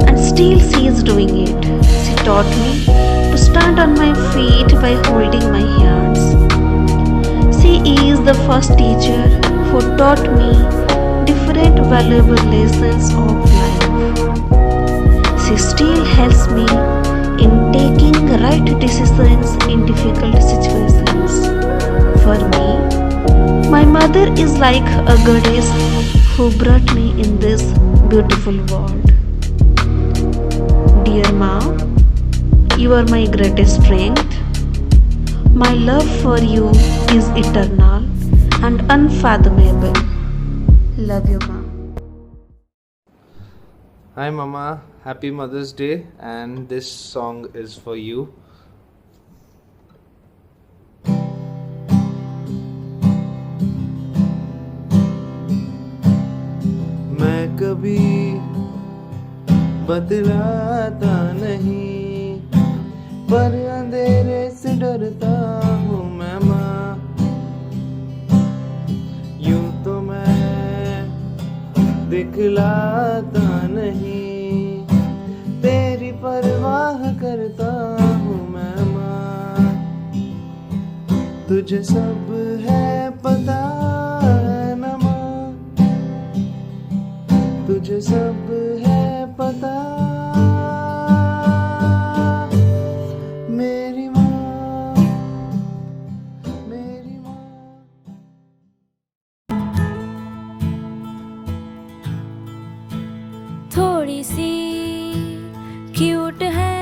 and still she is doing it. She taught me to stand on my feet by holding my hands. She is the first teacher who taught me different valuable lessons of life. She still helps me in taking right decisions in difficult situations. For me, my mother is like a goddess who brought me in this beautiful world. Dear Mom, you are my greatest strength. My love for you is eternal and unfathomable. Love you, Mom. Hi Mama, happy Mother's Day, and this song is for you. मैं कभी बदलाता नहीं, पर अंधेरे से डरता हूँ मैं माँ। यूं तो मैं दिखलाता नहीं, तेरी परवाह करता हूँ मैं माँ। तुझे सब है पता है ना माँ, तुझे सब है पता। मेरी माँ, मेरी माँ। थोड़ी सी क्यूट है,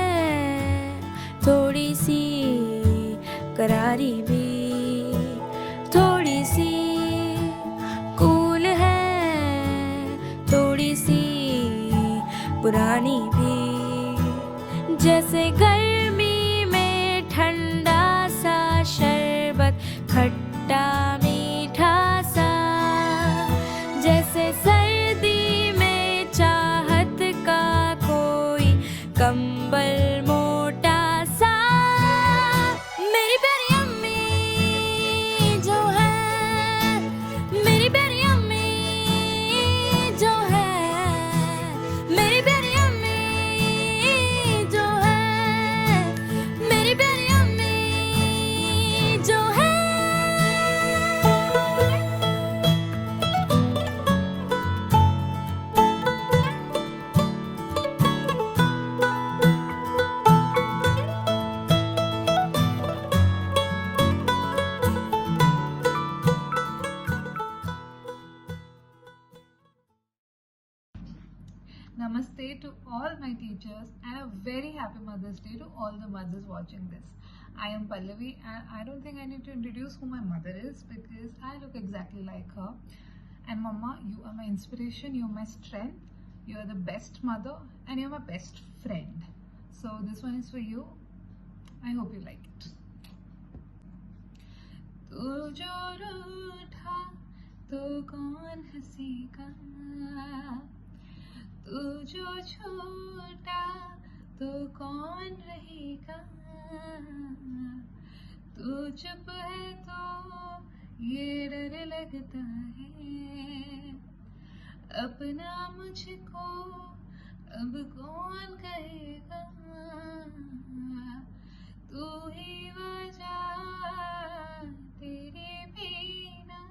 थोड़ी सी करारी भी, थोड़ी सी कूल है, थोड़ी सी पुरानी भी। जैसे गर्मी में ठंडा सा शरबत, खट्टा मीठा सा, जैसे सर्दी में चाहत का कोई कंबल मोटा सा। to all my teachers and a very happy Mother's Day to all the mothers watching this. I am Pallavi and I don't think I need to introduce who my mother is because I look exactly like her. And Mama, you are my inspiration, you are my strength, you are the best mother and you are my best friend. So this one is for you. I hope you like it. तू जो रूठा तो कौन हंसेगा, तू जो छूटा तो कौन रहेगा, तू चुप है तो ये डर लगता है, अपना मुझको अब कौन कहेगा, तू ही वजह तेरे बिना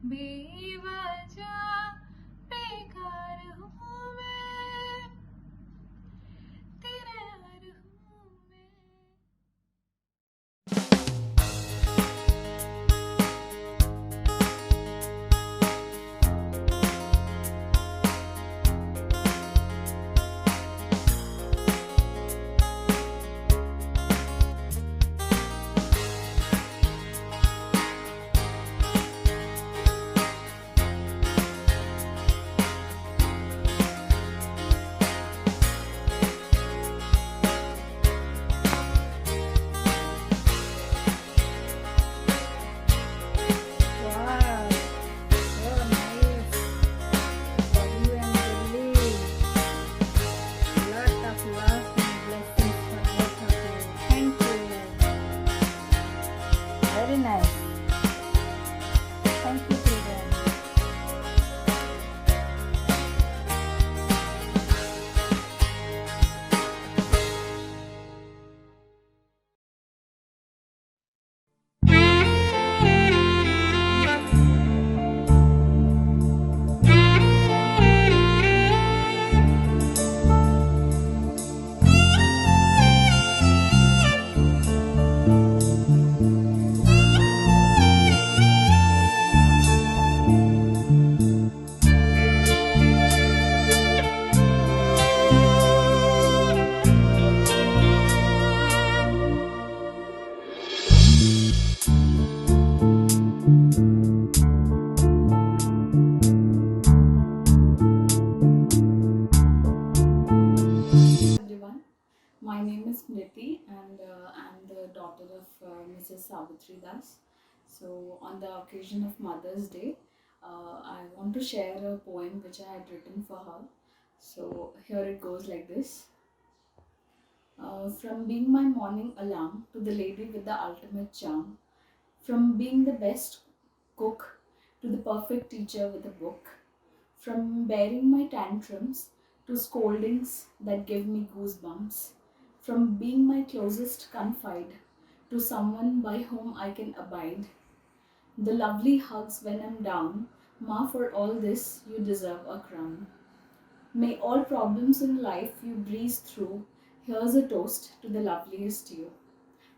बेवजह बेकार हूँ मैं, तेरा यार हूँ मैं। Everyone, my name is Smriti and I'm the daughter of Mrs. Savitri Das. So on the occasion of Mother's Day, I want to share a poem which I had written for her. So here it goes like this. From being my morning alarm to the lady with the ultimate charm, from being the best cook to the perfect teacher with a book, from bearing my tantrums to scoldings that give me goosebumps, from being my closest confide to someone by whom I can abide, the lovely hugs when I'm down, Ma, for all this you deserve a crown. May all problems in life you breeze through, here's a toast to the loveliest you.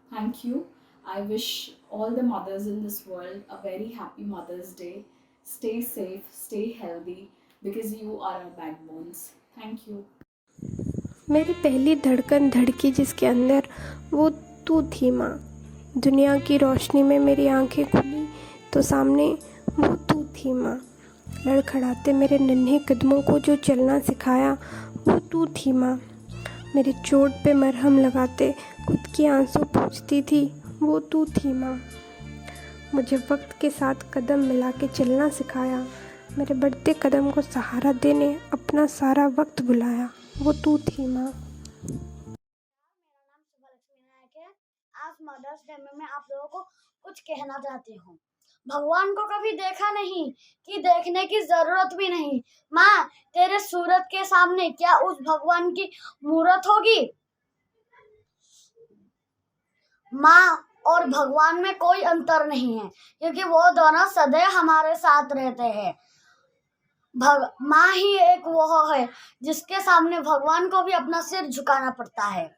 Thank you. I wish all the mothers in this world a very happy Mother's Day. Stay safe, stay healthy, because you are our backbones. Thank you. मेरी पहली धड़कन धड़की जिसके अंदर वो तू थी माँ। दुनिया की रोशनी में मेरी आंखें खुली तो सामने वो तू थी माँ। लड़खड़ाते मेरे नन्हे कदमों को जो चलना सिखाया वो तू थी माँ। मेरी चोट पे मरहम लगाते खुद के आंसू पूछती थी वो तू थी माँ। मुझे वक्त के साथ कदम मिला के चलना सिखाया, मेरे बढ़ते कदम को सहारा देने अपना सारा वक्त बुलाया वो तू थी माँ। मेरा नाम सुभलक्ष्मी नायक है। आज मदर्स डे में मैं आप लोगों को कुछ कहना चाहती हूँ। भगवान को कभी देखा नहीं कि देखने की जरूरत भी नहीं। माँ, तेरे सूरत के सामने क्या उस भगवान की मूरत होगी? माँ और भगवान में कोई अंतर नहीं है, क्योंकि वो दोनों सदैव हमारे साथ रहते हैं। माँ ही एक वो है जिसके सामने भगवान को भी अपना सिर झुकाना पड़ता है।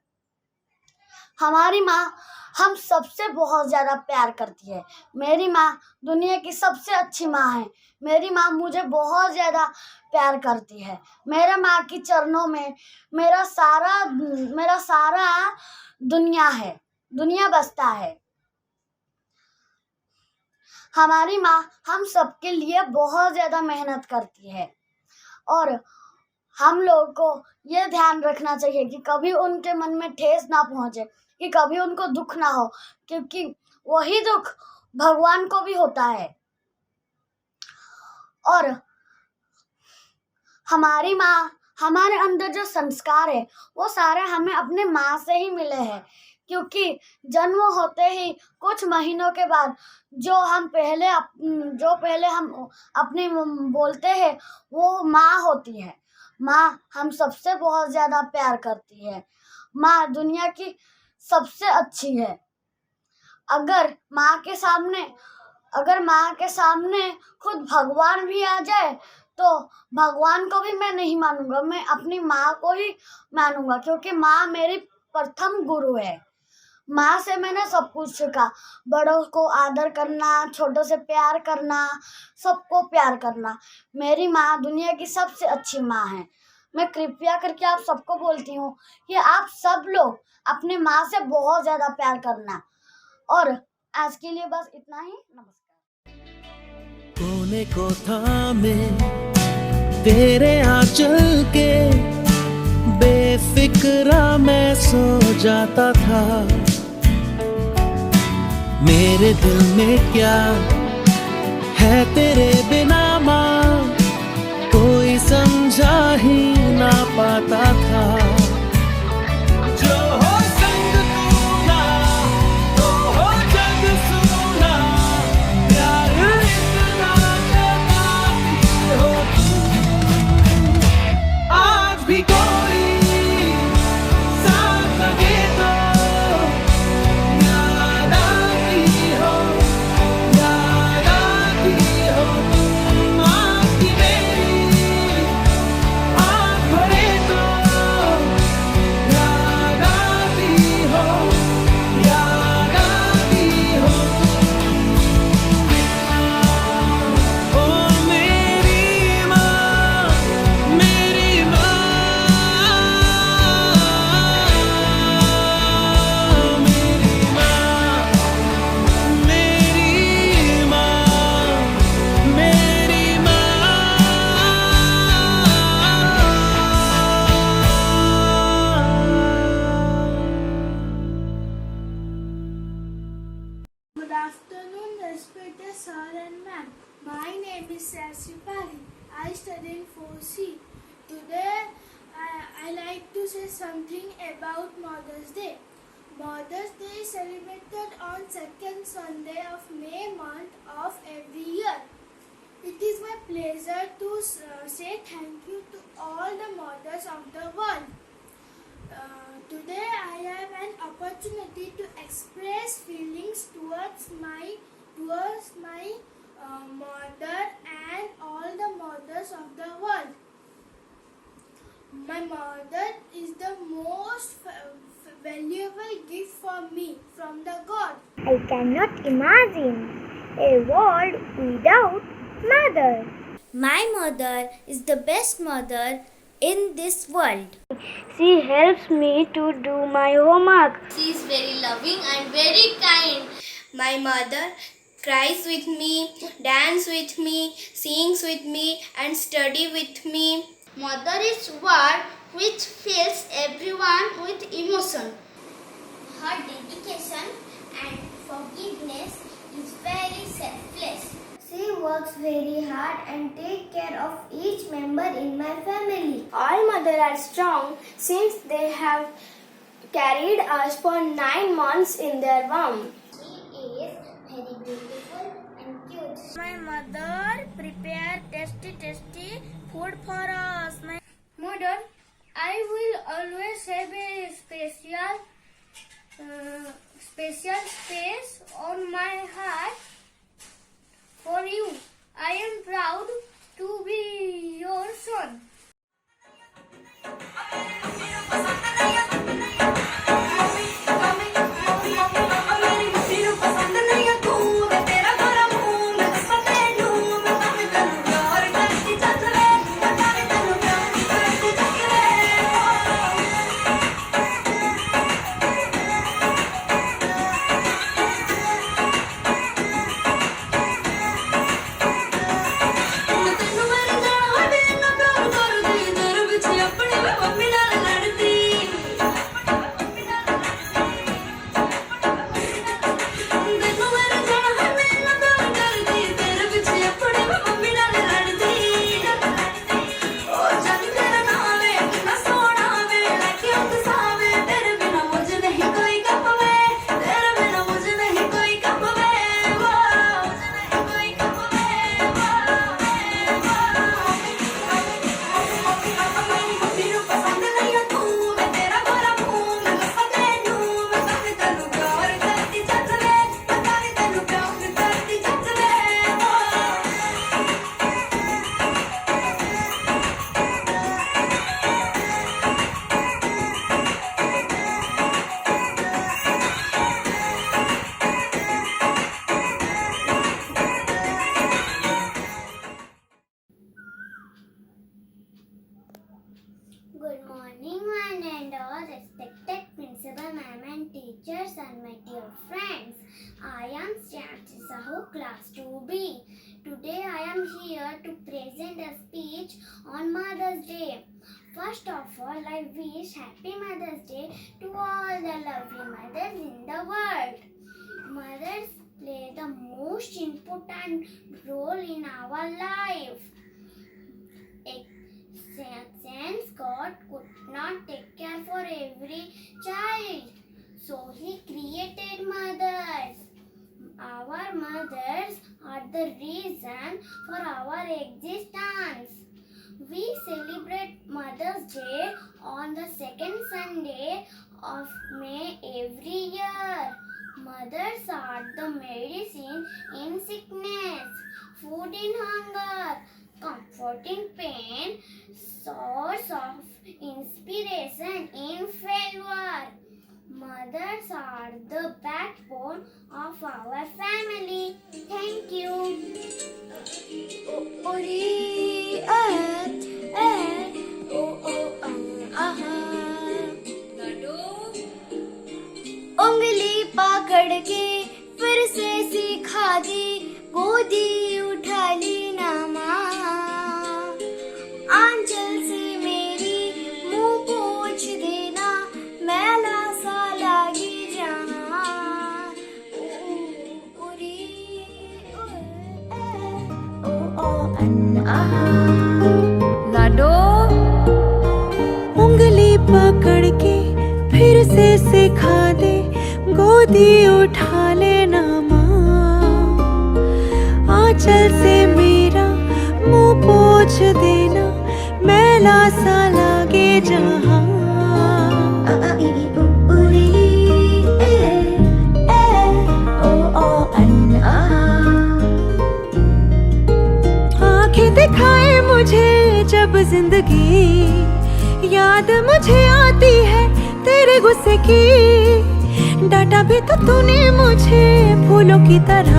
हमारी माँ हम सबसे बहुत ज़्यादा प्यार करती है। मेरी माँ दुनिया की सबसे अच्छी माँ है। मेरी माँ मुझे बहुत ज़्यादा प्यार करती है। मेरे माँ के चरणों में मेरा सारा दुनिया है, दुनिया बसता है। हमारी माँ हम सबके लिए बहुत ज़्यादा मेहनत करती है और हम लोग को ये ध्यान रखना चाहिए कि कभी उनके मन में ठेस ना पहुँचे, कि कभी उनको दुख ना हो, क्योंकि वही दुख भगवान को भी होता है। और हमारी माँ, हमारे अंदर जो संस्कार है वो सारे हमें अपने माँ से ही मिले हैं, क्योंकि जन्म होते ही कुछ महीनों के बाद जो पहले हम अपनी बोलते हैं वो माँ होती है। माँ हम सबसे बहुत ज़्यादा प्यार करती है। माँ दुनिया की सबसे अच्छी है। अगर माँ के सामने खुद भगवान भी आ जाए तो भगवान को भी मैं नहीं मानूंगा, मैं अपनी माँ को ही मानूंगा, क्योंकि माँ मेरी प्रथम गुरु है। माँ से मैंने सब कुछ सीखा, बड़ों को आदर करना, छोटों से प्यार करना, सबको प्यार करना। मेरी माँ दुनिया की सबसे अच्छी माँ है। मैं कृपया करके आप सबको बोलती हूँ कि आप सब लोग अपने माँ से बहुत ज़्यादा प्यार करना। और आज के लिए बस इतना ही। नमस्कार। कोने को थामे तेरे आंचल के बेफिक्रा मैं सो जाता था। मेरे दिल में क्या है तेरे बिना माँ, कोई समझा ही ना पाता था। जो हो संग तू ना, तो हो जग सुना, प्यार इतना जताती हो तू। आज भी कोई साथ लगे तो याद आती हो तुम। आपकी मेरी आँख भरे तो याद आती हो ओ मेरी माँ, मेरी माँ, मेरी माँ, मेरी माँ, मेरी Good afternoon, respected sir and ma'am. My name is Sashipali. I study in 4C. Today, I like to say something about Mother's Day. Mother's Day is celebrated on second Sunday of May month of every year. It is my pleasure to say thank you to all the mothers of the world. Today I have an opportunity to express feelings towards my mother and all the mothers of the world. My mother is the most valuable gift for me from the God. I cannot imagine a world without mother. My mother is the best mother in this world. She helps me to do my homework. She is very loving and very kind. My mother cries with me, dance with me, sings with me and study with me. Mother is word which fills everyone with emotion. Her dedication and forgiveness is very selfless. She works very hard and takes care of each member in my family. All mothers are strong since they have carried us for 9 months in their womb. She is very beautiful and cute. My mother prepared tasty food for us. My mother, I will always have a special space on my heart for you. I am proud to be your son. dear friends. I am Shanti Sahu, class 2B. Today I am here to present a speech on Mother's Day. First of all, I wish Happy Mother's Day to all the lovely mothers in the world. Mothers play the most important role in our life. Since God could not take care for every child, so He created mothers. Our mothers are the reason for our existence. We celebrate Mother's Day on the second Sunday of May every year. Mothers are the medicine in sickness, food in hunger, comfort in pain, source of inspiration in failure. Mothers are the backbone of our family. Thank you. उंगली पकड़ के फिर से सिखा दी, गोदी उठा ली ना माँ। आंचल से मेरी मुंह पोंछ देना, मैला सा लागी जहाँ। लाडो उंगली पकड़ के फिर से सिखा दे, गोदी उठा लेना माँ। आंचल से मेरा मुंह पोंछ देना, मैला सा लागे जहाँ। आंखें दिखाए मुझे जब जिंदगी, याद मुझे आती है तेरे गुस्से की। डांटा भी तो तूने मुझे फूलों की तरह,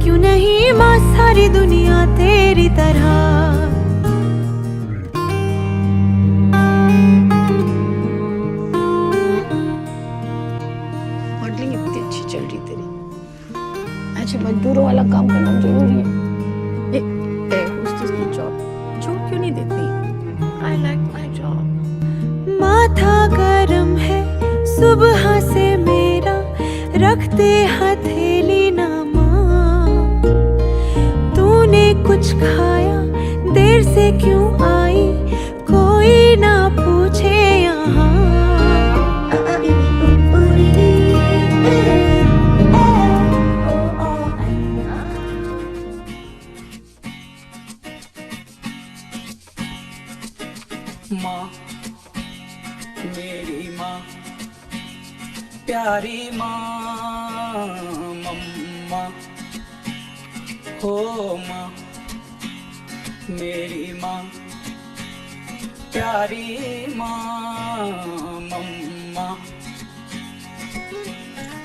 क्यों नहीं माँ सारी दुनिया तेरी तरह। मॉडलिंग इतनी अच्छी चल रही तेरी, ऐसे मजदूरों वाला काम करना जरूरी है। जॉब क्यों नहीं देती? I like my job. माथा गरम है सुबह से मेरा, रखते हथेली ना माँ। तूने कुछ खाया, देर से क्यों आई, कोई ना पूछे यहाँ। माँ, मेरी माँ, प्यारी माँ, मम्मा हो माँ। मेरी माँ, प्यारी माँ, मम्मा।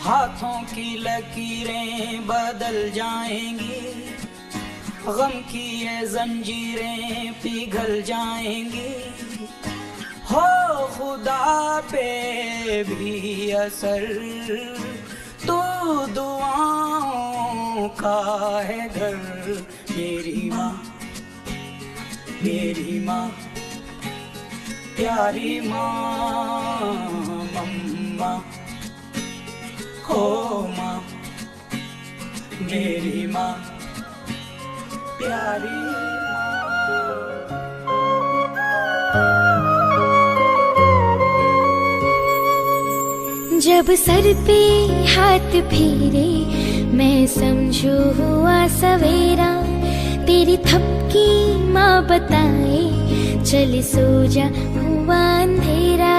हाथों की लकीरें बदल जाएंगी, गम की ये जंजीरें पिघल जाएंगी। हो खुदा पे भी असर, तो दुआओं का है घर। मेरी माँ, मेरी माँ, प्यारी माँ, मम्मा हो माँ। मेरी माँ, प्यारी जब सर पे हाथ फेरे, मैं समझू हुआ सवेरा। तेरी थपकी माँ बताए, चल सो जा हुआ अंधेरा।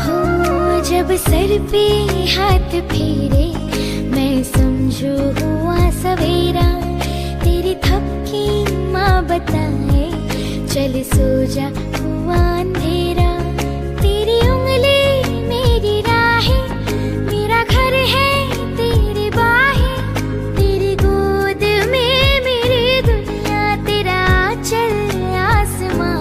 हो जब सर पे हाथ फेरे, मैं समझू हुआ सवेरा। तेरी थपकी माँ बताए, चल सो जा हुआ अंधेरा। तेरी उंगली मेरी राहें, मेरा घर है तेरी बाहें। तेरी गोद में मेरी दुनिया, तेरा आंचल आसमां।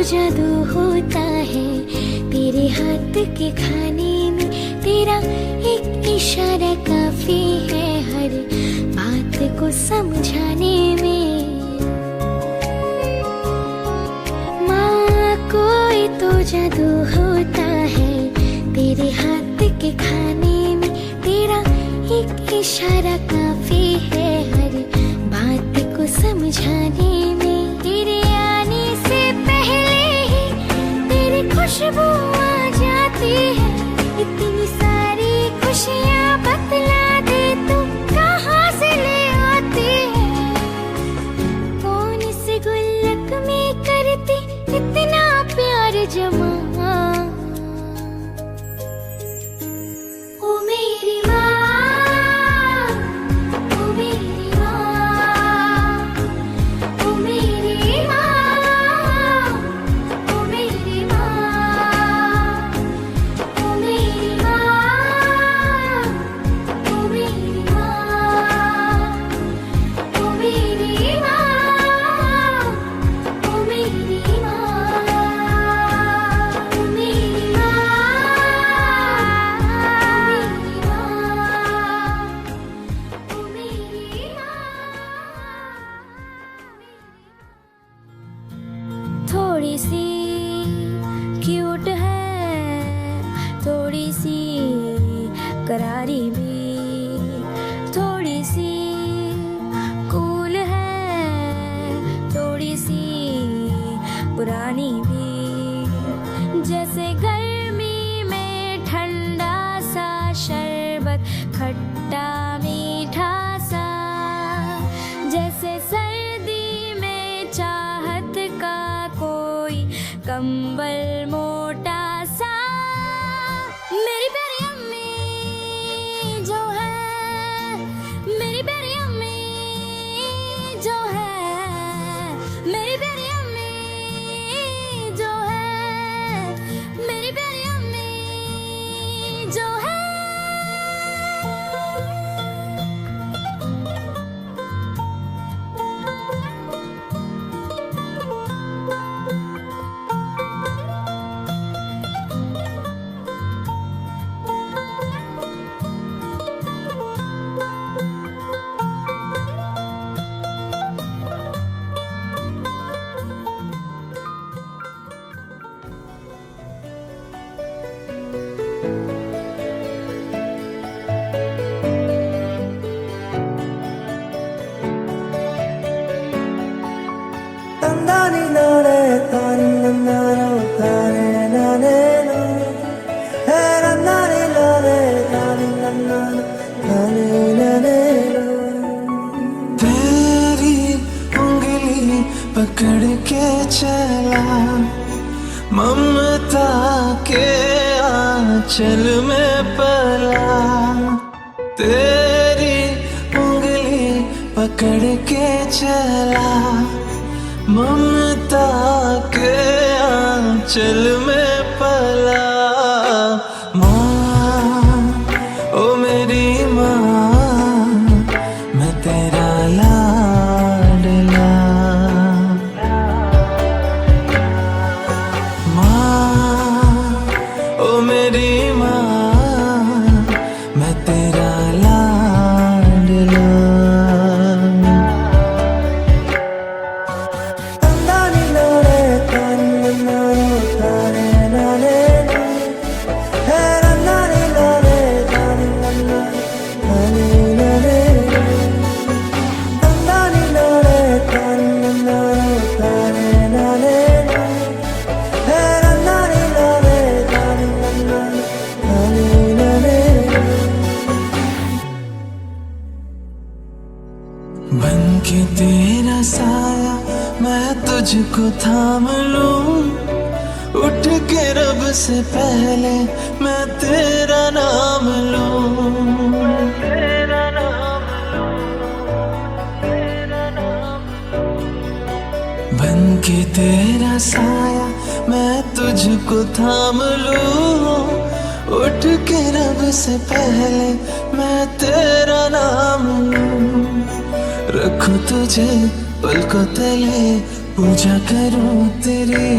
जादू होता है तेरे हाथ के खाने में, तेरा एक इशारा काफी है हर बात को समझाने में। माँ कोई तो जादू होता है तेरे हाथ के खाने में, तेरा एक इशारा काफी है हर बात को समझाने में। तेरे आने से पहले ही तेरी खुशबू आ जाती है, इतनी सारी खुशियाँ बतला दे तू कहाँ से ले आती है। कौन से गुल्लक में करती इतना प्यार जमा। ओ मेरी माँ, ओ मेरी माँ, ओ मेरी माँ, ओ मेरी माँ, ओ मेरी माँ, ओ मेरी माँ, ओ मेरी माँ, ओ मेरी थोड़ी सी क्यूट है, थोड़ी सी करारी भी, थोड़ी सी कूल है, थोड़ी सी पुरानी भी। जैसे गर्मी में ठंडा सा शरबत खट्टा मीठा सा, जैसे सर्दी में चाहत का कोई कंबल मोटा सा। मेरी प्यारी अम्मी जो है, मेरी प्यारी अम्मी जो है, मेरी प्यारी अम्मी जो है, मेरी प्यारी अम्मी जो है। तेरी उंगली पकड़ के चला ममता के आंचल में पला। तेरी उंगली पकड़ के चला ममता के आंचल में पला। माँ ओ मेरी माँ, मैं तेरा लाडला। माँ ओ मेरी माँ, मैं तेरा लाडला। बन के तेरा साया मैं तुझको थाम लूं, उठ के रब से पहले मैं तेरा नाम लूं। बन के तेरा साया मैं तुझको थाम लूं, उठ के रब से पहले मैं तेरा नाम लूं। रखूं तुझे पलकों तले, पूजा करूं तेरी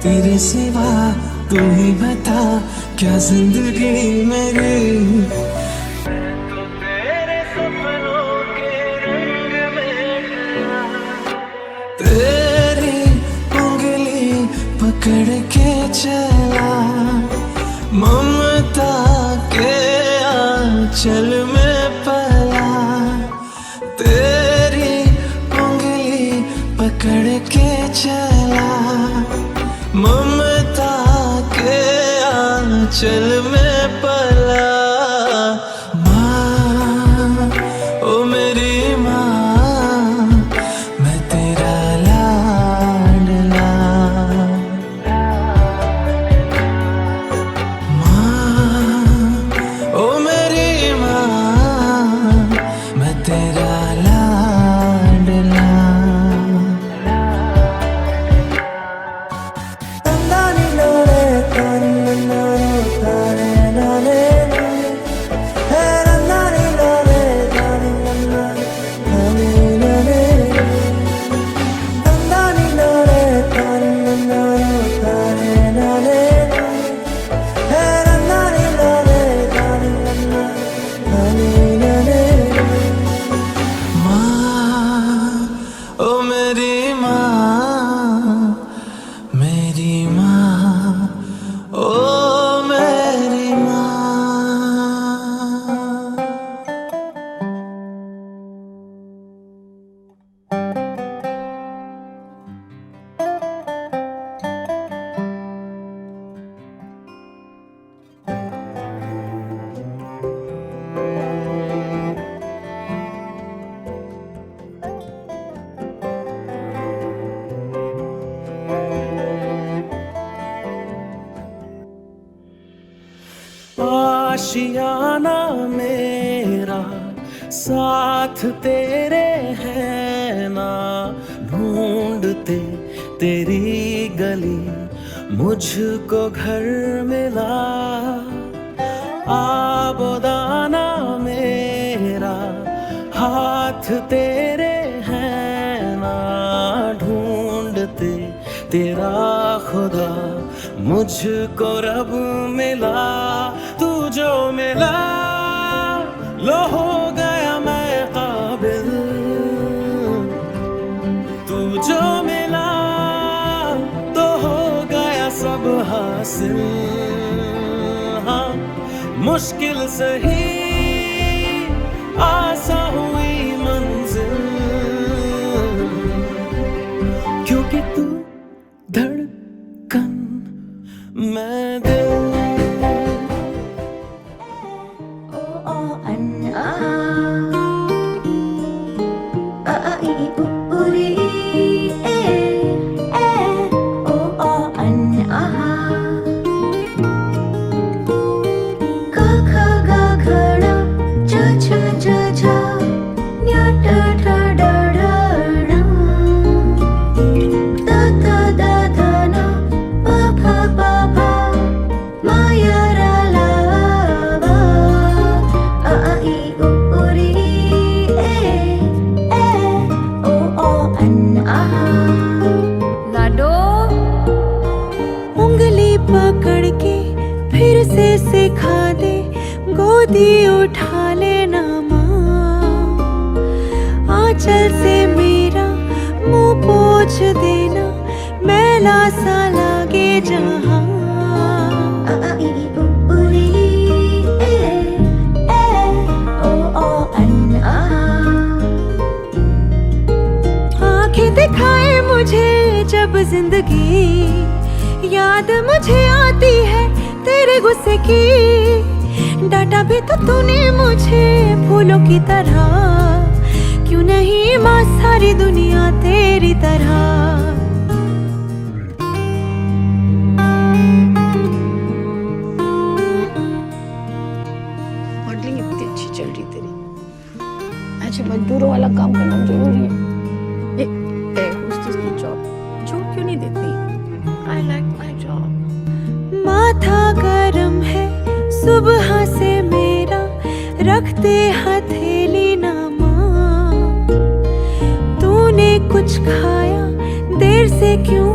तेरे सिवा तू ही बता क्या जिंदगी मेरी। तो तेरे सपनों के रंग में ढला, तेरी उंगली पकड़ के चला, ममता के आंचल में पला, तेरी उंगली पकड़ के चला, ममता के आंचल में पला। माँ ओ मेरी माँ, मैं तेरा लाडला। माँ ओ मेरी माँ, मैं तेरा लाडला। ओ मेरी माँ, मेरी माँ, ओ मेरी माँ। आशियाना मेरा साथ तेरे है ना, ढूंढते तेरी गली मुझको घर मिला। आबोदाना मेरा हाथ तेरे है ना, ढूंढते तेरा खुदा मुझको रब मिला। तू जो मिला लो हो गया मैं काबिल, तू जो मिला तो हो गया सब हासिल। हाँ मुश्किल सही आसा हुई मंजिल, क्योंकि तू धड़कन मैं दिल। पकड़ के फिर से सिखा दे, गोदी उठा लेना माँ, आंचल से मेरा मुंह पोंछ देना, मैला सा लागे जहाँ। आंखें दिखाए मुझे जब जिंदगी, याद मुझे आती है तेरे गुस्से की। डांटा भी तो तूने मुझे फूलों की तरह, क्यों नहीं माँ सारी दुनिया तेरी तरह। मॉडलिंग इतनी अच्छी चल रही तेरी, ऐसे मजदूरों वाला काम करना जरूरी है। जॉब क्यों नहीं देती? I like my job. माथा गरम है सुबह से मेरा, रखते हथेली ना माँ, तूने कुछ खाया देर से क्यों